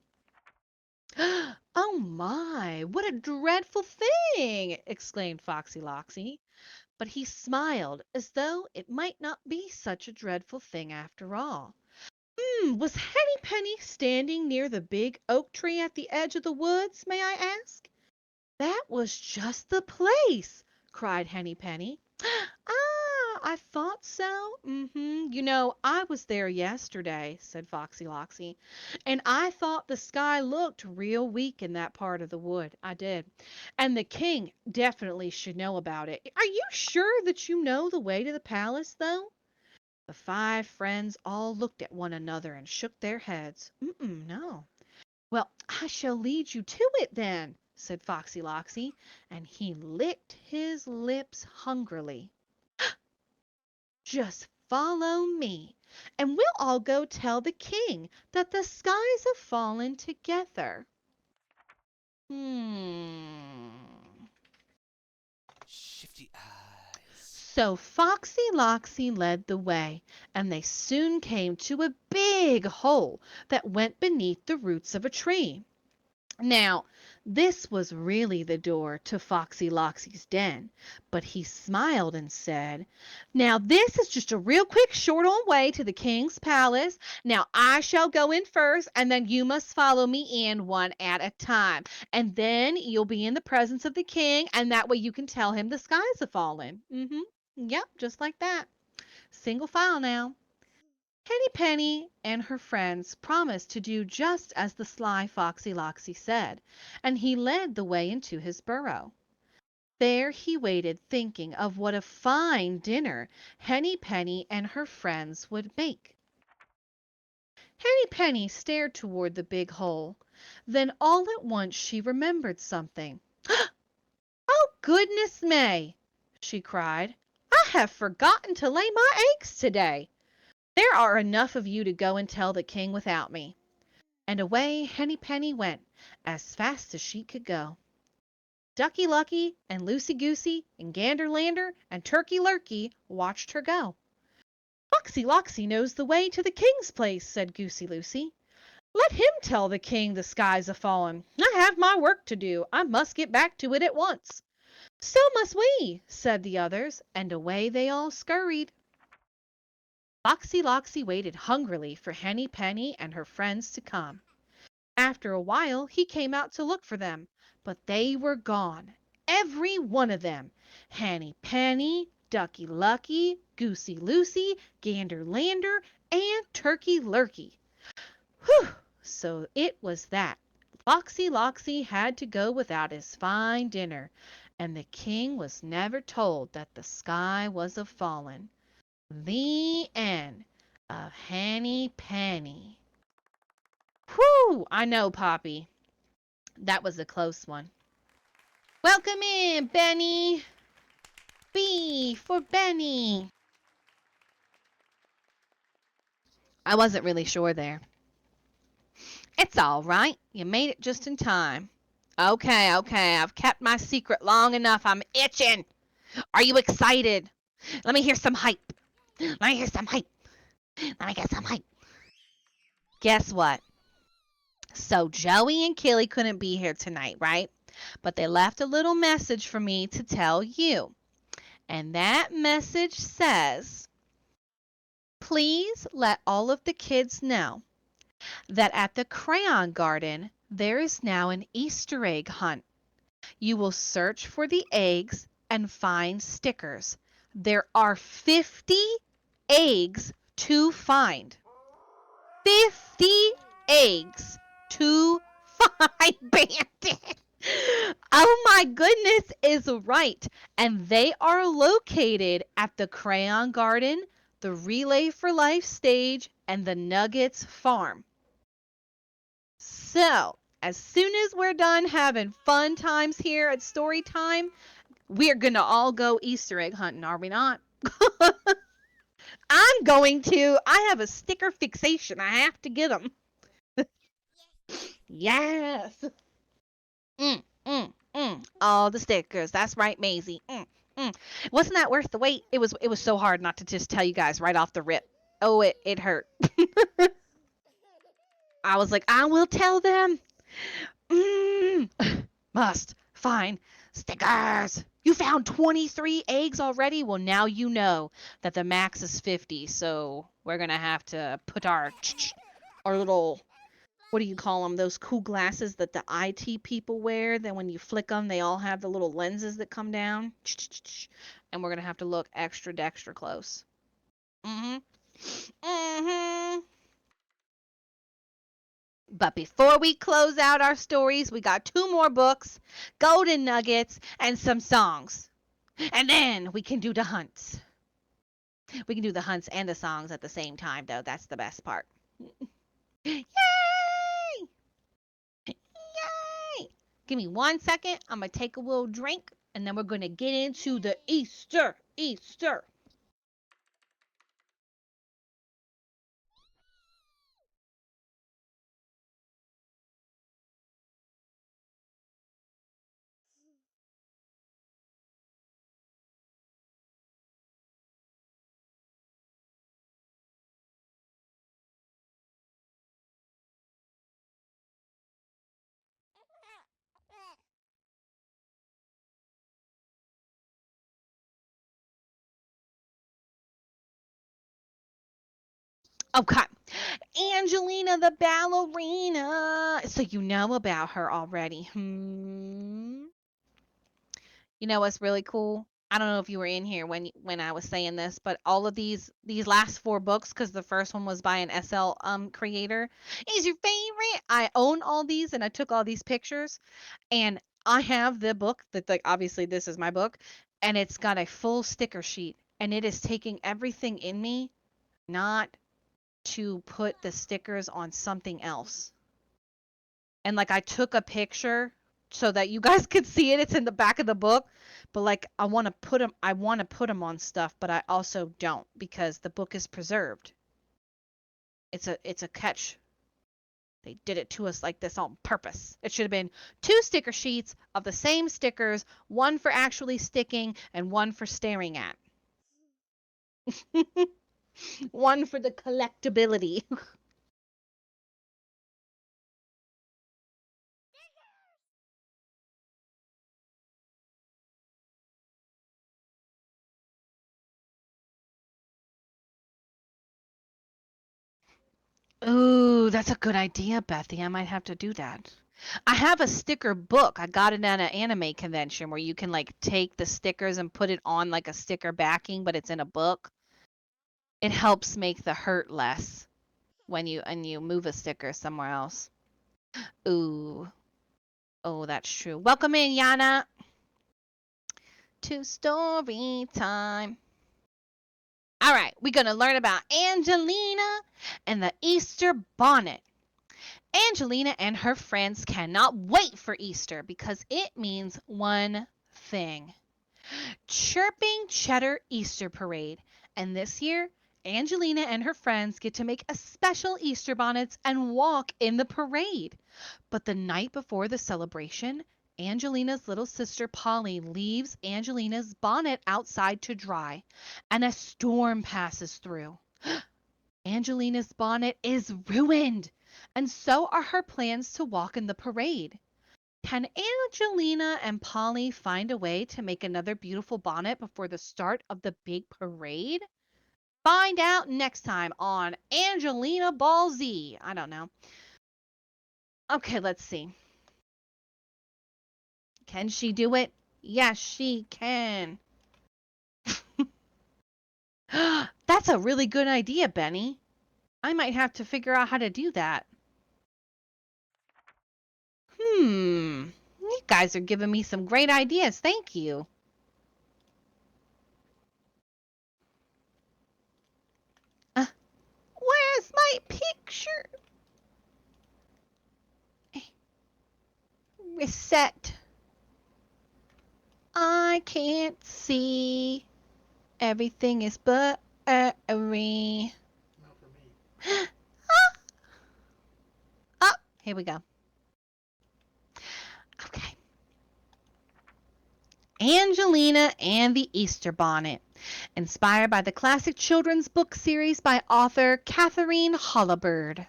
Oh my, what a dreadful thing! Exclaimed Foxy Loxy. But he smiled as though it might not be such a dreadful thing after all. Was Henny Penny standing near the big oak tree at the edge of the woods, may I ask? That was just the place, cried Henny Penny. Ah, I thought so. I was there yesterday, said Foxy Loxy, and I thought the sky looked real weak in that part of the wood. I did. And the king definitely should know about it. Are you sure that you know the way to the palace, though? The 5 friends all looked at one another and shook their heads. No. Well, I shall lead you to it then, said Foxy Loxy, and he licked his lips hungrily. Just follow me, and we'll all go tell the king that the skies have fallen together. Shifty eyes. So Foxy Loxy led the way, and they soon came to a big hole that went beneath the roots of a tree. Now, this was really the door to Foxy Loxy's den, but he smiled and said, "Now this is just a real quick short on way to the king's palace. Now I shall go in first, and then you must follow me in one at a time. And then you'll be in the presence of the king, and that way you can tell him the skies have fallen." Yep, just like that. Single file now. Henny Penny and her friends promised to do just as the sly Foxy Loxy said, and he led the way into his burrow. There he waited, thinking of what a fine dinner Henny Penny and her friends would make. Henny Penny stared toward the big hole. Then all at once she remembered something. "Oh, goodness me!" she cried. "I have forgotten to lay my eggs today. There are enough of you to go and tell the king without me." And away Henny Penny went, as fast as she could go. Ducky Lucky and Loosey Goosey and Gander Lander and Turkey Lurkey watched her go. "Foxy Loxy knows the way to the king's place," said Goosey Lucy. "Let him tell the king the skies have fallen. I have my work to do. I must get back to it at once." "So must we," said the others, and away they all scurried. Foxy Loxy waited hungrily for Henny Penny and her friends to come. After a while he came out to look for them, but they were gone, every one of them. Henny Penny, Ducky Lucky, Goosey Lucy, Gander Lander, and Turkey Lurkey. Whew! So it was that Foxy Loxy had to go without his fine dinner, and the king was never told that the sky was a-fallen. The end of Henny Penny. Whew! I know, Poppy. That was a close one. Welcome in, Benny. B for Benny. I wasn't really sure there. It's all right. You made it just in time. Okay. I've kept my secret long enough. I'm itching. Are you excited? Let me hear some hype. Let me get some hype. Guess what? So Joey and Kelly couldn't be here tonight, right? But they left a little message for me to tell you. And that message says, "Please let all of the kids know that at the Crayon Garden there is now an Easter egg hunt. You will search for the eggs and find stickers. There are 50 eggs to find. 50 eggs to find, Bandit. Oh my goodness is right. And they are located at the Crayon Garden, the Relay for Life stage, and the Nuggets Farm. So, as soon as we're done having fun times here at Story Time, we're going to all go Easter egg hunting, are we not? I'm going to. I have a sticker fixation. I have to get them. Yes. All the stickers. That's right, Maisie. Wasn't that worth the wait? It was so hard not to just tell you guys right off the rip. Oh, it hurt. I was like, I will tell them. Must find stickers. You found 23 eggs already? Well, now you know that the max is 50, so we're going to have to put our little, what do you call them? Those cool glasses that the IT people wear. Then when you flick them, they all have the little lenses that come down. And we're going to have to look extra dextra close. But before we close out our stories, we got 2 more books, golden nuggets, and some songs. And then we can do the hunts. We can do the hunts and the songs at the same time, though. That's the best part. Yay! Yay! Give me 1 second. I'm going to take a little drink, and then we're going to get into the Easter. Okay. Angelina the ballerina. So you know about her already. You know what's really cool? I don't know if you were in here when I was saying this, but all of these last 4 books, because the first one was by an SL creator, is your favorite. I own all these, and I took all these pictures, and I have the book that, like, obviously this is my book, and it's got a full sticker sheet, and it is taking everything in me not to put the stickers on something else. And like I took a picture so that you guys could see it. It's in the back of the book, but like I want to put them on stuff, but I also don't because the book is preserved. It's a catch. They did it to us like this on purpose. It should have been 2 sticker sheets of the same stickers, one for actually sticking and one for staring at. One for the collectability. Ooh, that's a good idea, Bethy. I might have to do that. I have a sticker book. I got it at an anime convention where you can like take the stickers and put it on like a sticker backing, but it's in a book. It helps make the hurt less when you move a sticker somewhere else. Ooh. Oh, that's true. Welcome in, Yana, to story time. All right, we're going to learn about Angelina and the Easter bonnet. Angelina and her friends cannot wait for Easter because it means one thing: Chirping Cheddar Easter Parade. And this year, Angelina and her friends get to make a special Easter bonnets and walk in the parade. But the night before the celebration, Angelina's little sister Polly leaves Angelina's bonnet outside to dry, and a storm passes through. Angelina's bonnet is ruined, and so are her plans to walk in the parade. Can Angelina and Polly find a way to make another beautiful bonnet before the start of the big parade? Find out next time on Angelina Ball Z. I don't know. Okay, let's see. Can she do it? Yes, she can. That's a really good idea, Benny. I might have to figure out how to do that. You guys are giving me some great ideas. Thank you. Where's my picture? Reset. I can't see. Everything is blurry. Not for me. Oh, here we go. Angelina and the Easter Bonnet, inspired by the classic children's book series by author Katharine Holabird.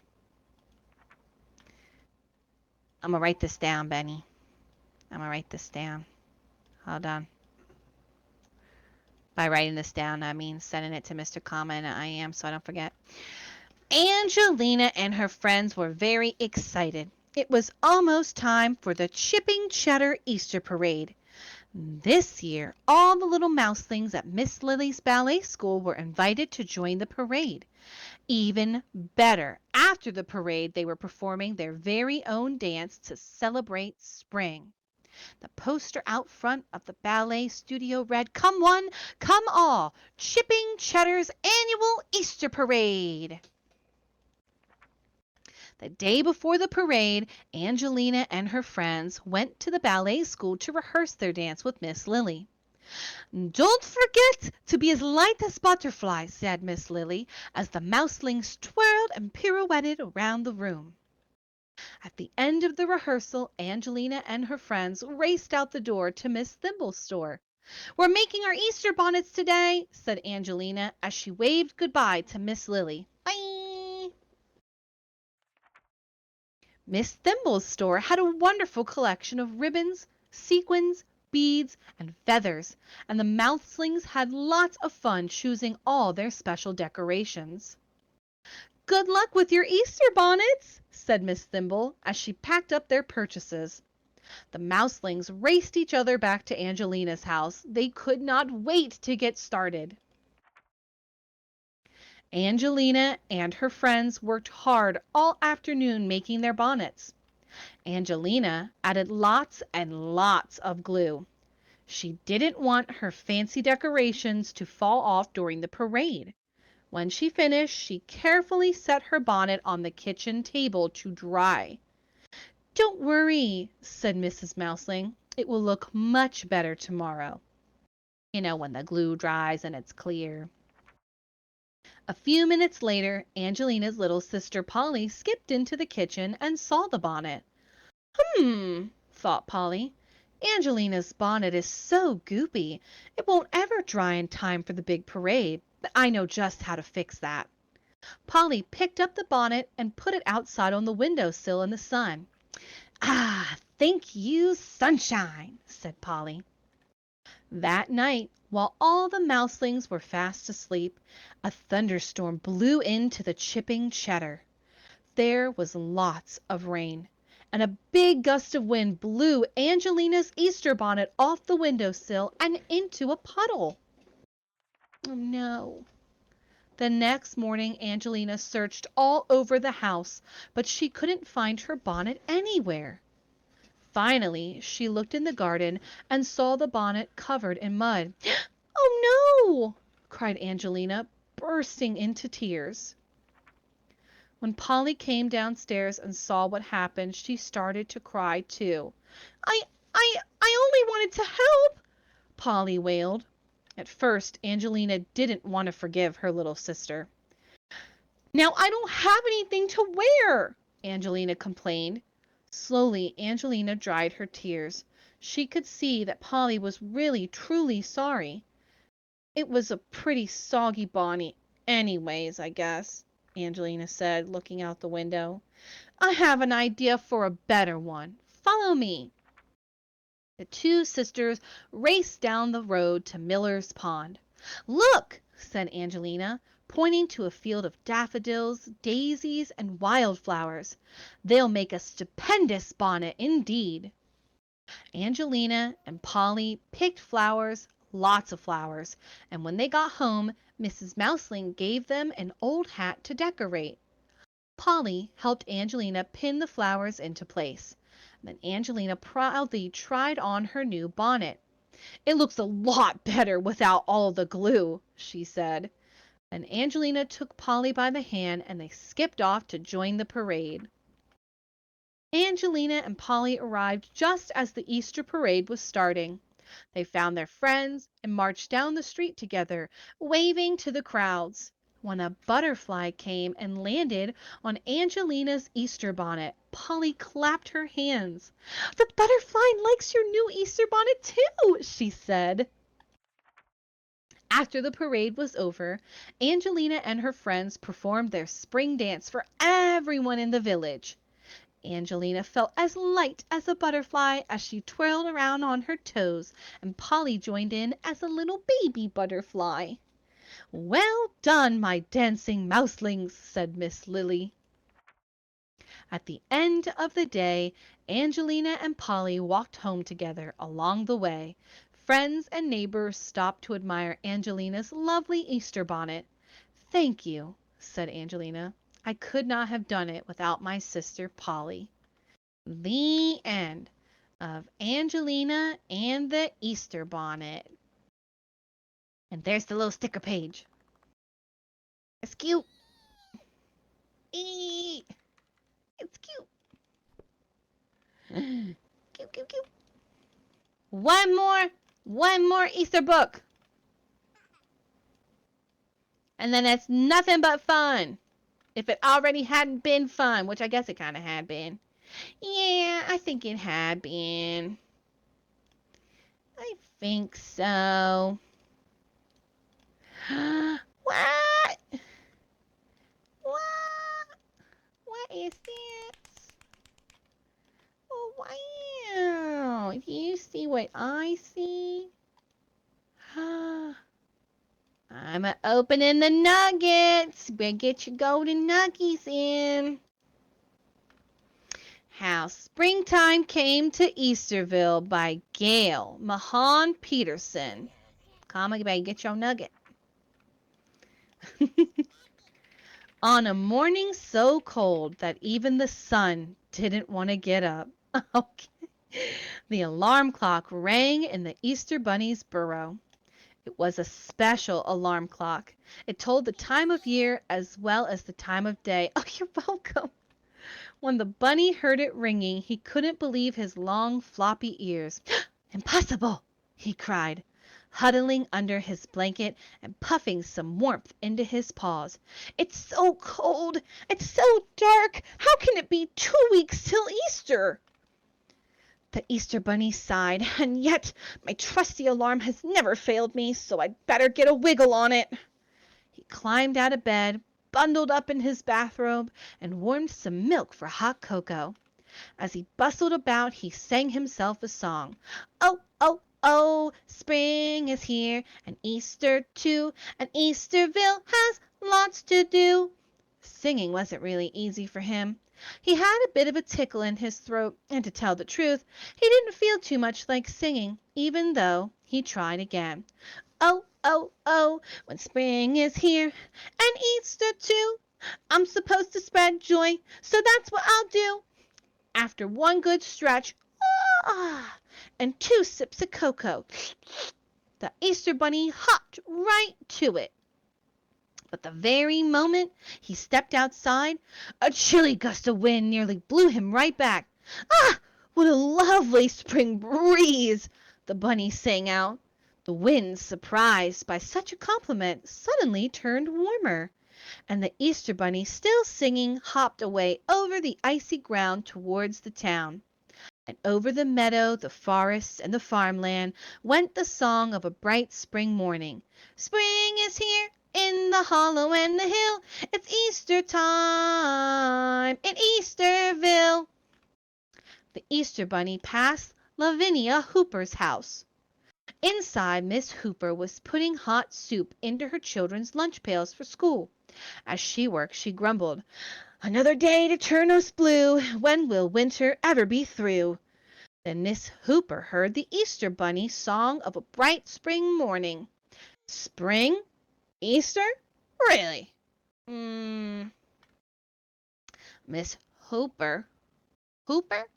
I'm going to write this down, Benny. I'm going to write this down. Hold on. By writing this down, I mean sending it to Mr. Comma and I am, so I don't forget. Angelina and her friends were very excited. It was almost time for the Chipping Cheddar Easter Parade. This year, all the little mouselings at Miss Lily's ballet school were invited to join the parade. Even better, after the parade, they were performing their very own dance to celebrate spring. The poster out front of the ballet studio read, "Come one, come all, Chipping Cheddar's annual Easter Parade." The day before the parade, Angelina and her friends went to the ballet school to rehearse their dance with Miss Lily. "Don't forget to be as light as butterflies," said Miss Lily, as the mouselings twirled and pirouetted around the room. At the end of the rehearsal, Angelina and her friends raced out the door to Miss Thimble's store. "We're making our Easter bonnets today," said Angelina as she waved goodbye to Miss Lily. "Bye!" Miss Thimble's store had a wonderful collection of ribbons, sequins, beads, and feathers, and the mouselings had lots of fun choosing all their special decorations. "Good luck with your Easter bonnets," said Miss Thimble as she packed up their purchases. The mouselings raced each other back to Angelina's house. They could not wait to get started. Angelina and her friends worked hard all afternoon making their bonnets. Angelina added lots and lots of glue. She didn't want her fancy decorations to fall off during the parade. When she finished, she carefully set her bonnet on the kitchen table to dry. "Don't worry," said Mrs. Mouseling. "It will look much better tomorrow. When the glue dries and it's clear." A few minutes later, Angelina's little sister Polly skipped into the kitchen and saw the bonnet. Thought Polly. "Angelina's bonnet is so goopy, it won't ever dry in time for the big parade, but I know just how to fix that." Polly picked up the bonnet and put it outside on the windowsill in the sun. "Ah, thank you, sunshine," said Polly. That night, while all the mouselings were fast asleep, a thunderstorm blew into the Chipping Cheddar. There was lots of rain, and a big gust of wind blew Angelina's Easter bonnet off the windowsill and into a puddle. Oh no. The next morning, Angelina searched all over the house, but she couldn't find her bonnet anywhere. Finally, she looked in the garden and saw the bonnet covered in mud. "Oh no!" cried Angelina, bursting into tears. When Polly came downstairs and saw what happened, she started to cry too. I only wanted to help," Polly wailed. At first, Angelina didn't want to forgive her little sister. "Now I don't have anything to wear," Angelina complained. Slowly, Angelina dried her tears. She could see that Polly was really, truly sorry. "It was a pretty soggy bonnet anyways, I guess," Angelina said, looking out the window. "I have an idea for a better one. Follow me." The two sisters raced down the road to Miller's Pond. "Look," said Angelina, pointing to a field of daffodils, daisies, and wildflowers. "They'll make a stupendous bonnet indeed." Angelina and Polly picked flowers, lots of flowers, and when they got home, Mrs. Mouseling gave them an old hat to decorate. Polly helped Angelina pin the flowers into place. Then Angelina proudly tried on her new bonnet. "It looks a lot better without all the glue," she said. And Angelina took Polly by the hand and they skipped off to join the parade. Angelina and Polly arrived just as the Easter parade was starting. They found their friends and marched down the street together, waving to the crowds. when a butterfly came and landed on Angelina's Easter bonnet. Polly clapped her hands. "The butterfly likes your new Easter bonnet too," she said. After the parade was over, Angelina and her friends performed their spring dance for everyone in the village. Angelina felt as light as a butterfly as she twirled around on her toes, and Polly joined in as a little baby butterfly. "Well done, my dancing mouselings," said Miss Lily. At the end of the day, Angelina and Polly walked home together. Along the way, friends and neighbors stopped to admire Angelina's lovely Easter bonnet. "Thank you," said Angelina. "I could not have done it without my sister Polly." The end of Angelina and the Easter bonnet. And there's the little sticker page. It's cute. Eee, it's cute. Cute, cute, cute. One more Easter book. And then it's nothing but fun. If it already hadn't been fun, which I guess it kind of had been. Yeah, I think it had been. I think so. What? What? What is this? Oh, wow. Do you see what I see? I'm opening the nuggets. Better get your golden nuggies in. How Springtime Came to Easterville by Gail, Mahan, Peterson. Come on, you better get your nugget. On a morning so cold that even the sun didn't want to get up. Okay. The alarm clock rang in the Easter Bunny's burrow. It was a special alarm clock. It told the time of year as well as the time of day. Oh, you're welcome. When the bunny heard it ringing, he couldn't believe his long, floppy ears. "Impossible!" he cried, huddling under his blanket and puffing some warmth into his paws. "It's so cold! It's so dark! How can it be 2 weeks till Easter?" The Easter Bunny sighed. "And yet my trusty alarm has never failed me, so I'd better get a wiggle on it." He climbed out of bed, bundled up in his bathrobe, and warmed some milk for hot cocoa. As he bustled about, he sang himself a song. "Oh, oh, oh, spring is here, and Easter too, and Easterville has lots to do." Singing wasn't really easy for him. He had a bit of a tickle in his throat, and to tell the truth, he didn't feel too much like singing, even though he tried again. "Oh, oh, oh, when spring is here, and Easter too, I'm supposed to spread joy, so that's what I'll do." After one good stretch, and 2 sips of cocoa, the Easter Bunny hopped right to it. But the very moment he stepped outside, a chilly gust of wind nearly blew him right back. "Ah, what a lovely spring breeze!" the bunny sang out. The wind, surprised by such a compliment, suddenly turned warmer, and the Easter Bunny, still singing, hopped away over the icy ground towards the town. And over the meadow, the forest, and the farmland went the song of a bright spring morning. "Spring is here in the hollow and the hill. It's Easter time in Easterville." The Easter Bunny passed Lavinia Hooper's house. Inside, Miss Hooper was putting hot soup into her children's lunch pails for school. As she worked, she grumbled, "Another day to turn us blue. When will winter ever be through?" Then Miss Hooper heard the Easter Bunny song of a bright spring morning. Spring? Easter? Really? Miss Hooper? Hooper?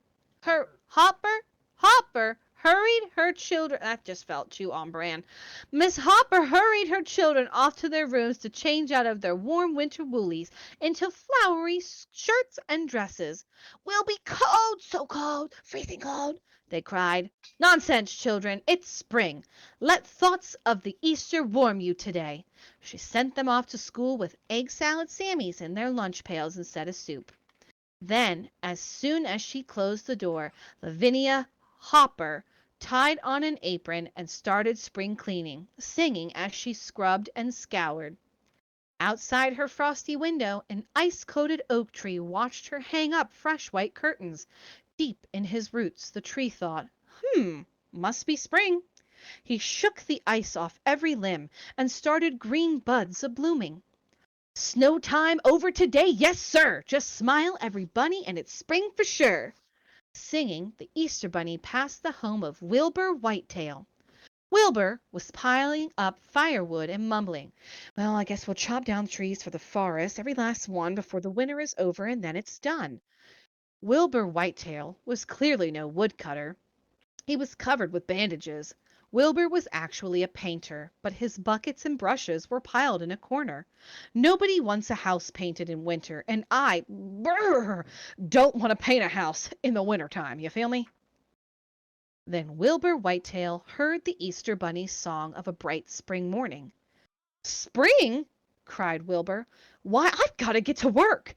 Hopper? hurried her children. That just felt too on brand. Miss Hopper hurried her children off to their rooms to change out of their warm winter woolies into flowery shirts and dresses. We'll be cold, so cold, freezing cold, they cried. Nonsense, children, it's spring. Let thoughts of the Easter warm you today. She sent them off to school with egg salad Sammys in their lunch pails instead of soup. Then, as soon as she closed the door, Lavinia Hopper tied on an apron and started spring cleaning, singing as she scrubbed and scoured. Outside her frosty window, an ice-coated oak tree watched her hang up fresh white curtains. Deep in his roots, the tree thought, must be spring. He shook the ice off every limb and started green buds a-blooming. Snow time over today, yes, sir! Just smile, every bunny, and it's spring for sure. Singing, the Easter Bunny passed the home of Wilbur Whitetail. Wilbur was piling up firewood and mumbling, "Well, I guess we'll chop down trees for the forest, every last one, before the winter is over, and then it's done." Wilbur Whitetail was clearly no woodcutter. He was covered with bandages. Wilbur was actually a painter, but his buckets and brushes were piled in a corner. Nobody wants a house painted in winter, and I don't want to paint a house in the wintertime, you feel me? Then Wilbur Whitetail heard the Easter Bunny's song of a bright spring morning. "Spring!" cried Wilbur. "Why, I've got to get to work."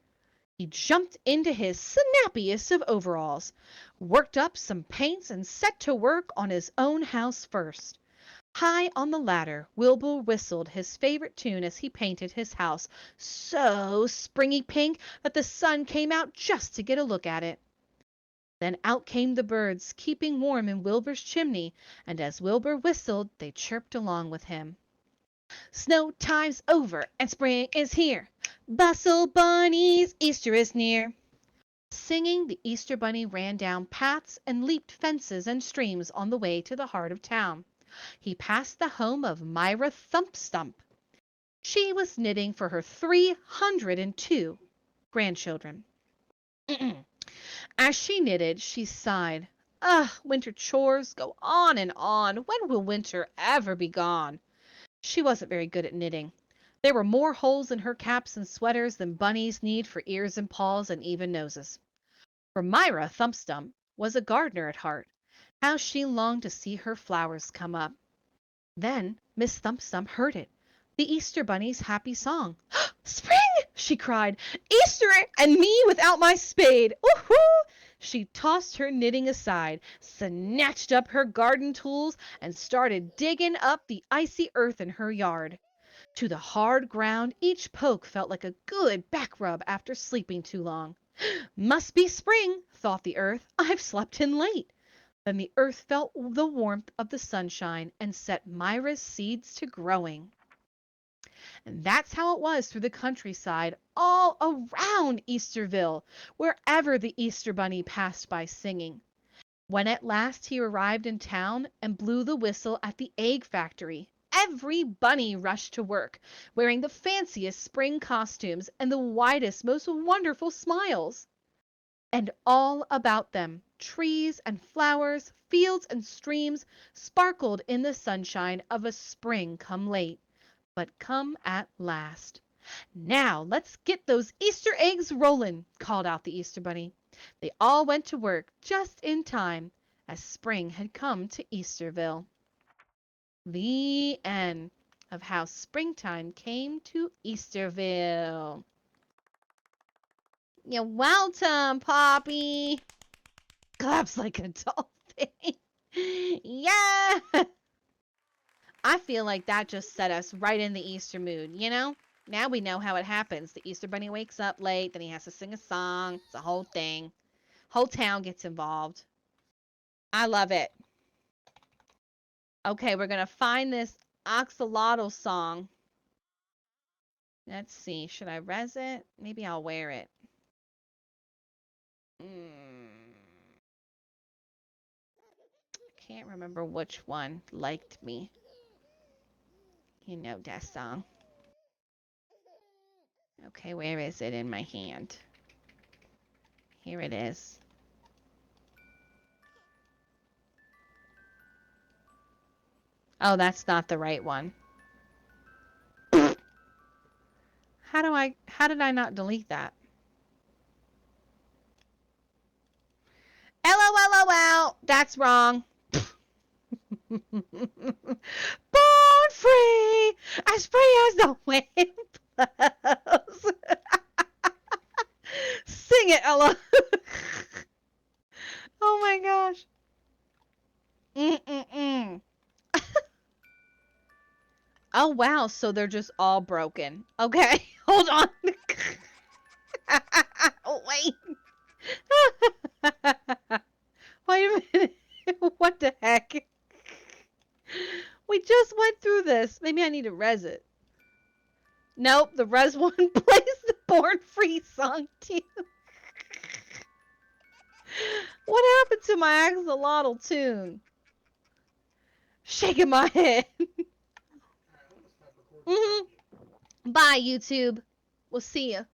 He jumped into his snappiest of overalls, worked up some paints, and set to work on his own house first. High on the ladder, Wilbur whistled his favorite tune as he painted his house so springy pink that the sun came out just to get a look at it. Then out came the birds, keeping warm in Wilbur's chimney, and as Wilbur whistled, they chirped along with him. "Snow time's over and spring is here. Bustle, bunnies, Easter is near." Singing, the Easter Bunny ran down paths and leaped fences and streams on the way to the heart of town. He passed the home of Myra Thumpstump. She was knitting for her 302 grandchildren. As she knitted, she sighed. Winter chores go on and on. When will winter ever be gone? She wasn't very good at knitting. There were more holes in her caps and sweaters than bunnies need for ears and paws and even noses. For Myra Thumpstump was a gardener at heart. How she longed to see her flowers come up. Then Miss Thumpstump heard it, the Easter Bunny's happy song. "Spring!" she cried. "Easter and me without my spade! Woo-hoo!" She tossed her knitting aside, snatched up her garden tools, and started digging up the icy earth in her yard. To the hard ground, each poke felt like a good back rub after sleeping too long. "Must be spring," thought the earth. "I've slept in late." Then the earth felt the warmth of the sunshine and set Myra's seeds to growing. And that's how it was through the countryside, all around Easterville, wherever the Easter Bunny passed by singing. When at last he arrived in town and blew the whistle at the egg factory, every bunny rushed to work, wearing the fanciest spring costumes and the widest, most wonderful smiles. And all about them, trees and flowers, fields and streams, sparkled in the sunshine of a spring come late, but come at last. "Now let's get those Easter eggs rolling," called out the Easter Bunny. They all went to work just in time, as spring had come to Easterville. The end of how springtime came to Easterville. You're welcome, Poppy. Claps like a dolphin. Yeah! I feel like that just set us right in the Easter mood, you know? Now we know how it happens. The Easter Bunny wakes up late, then he has to sing a song. It's a whole thing. Whole town gets involved. I love it. Okay, we're going to find this axolotl song. Let's see. Should I res it? Maybe I'll wear it. Can't remember which one liked me. You know that song. Okay, where is it in my hand? Here it is. Oh, that's not the right one. How did I not delete that? LOLOL, that's wrong. Born free, as free as the wind blows. Sing it, Ella. Oh my gosh. Mm-mm-mm. Oh wow, so they're just all broken. Okay, hold on. Wait. Wait a minute. What the heck? We just went through this. Maybe I need to res it. Nope, the res one plays the Born Free song too. What happened to my axolotl tune? Shaking my head. Bye, YouTube. We'll see ya.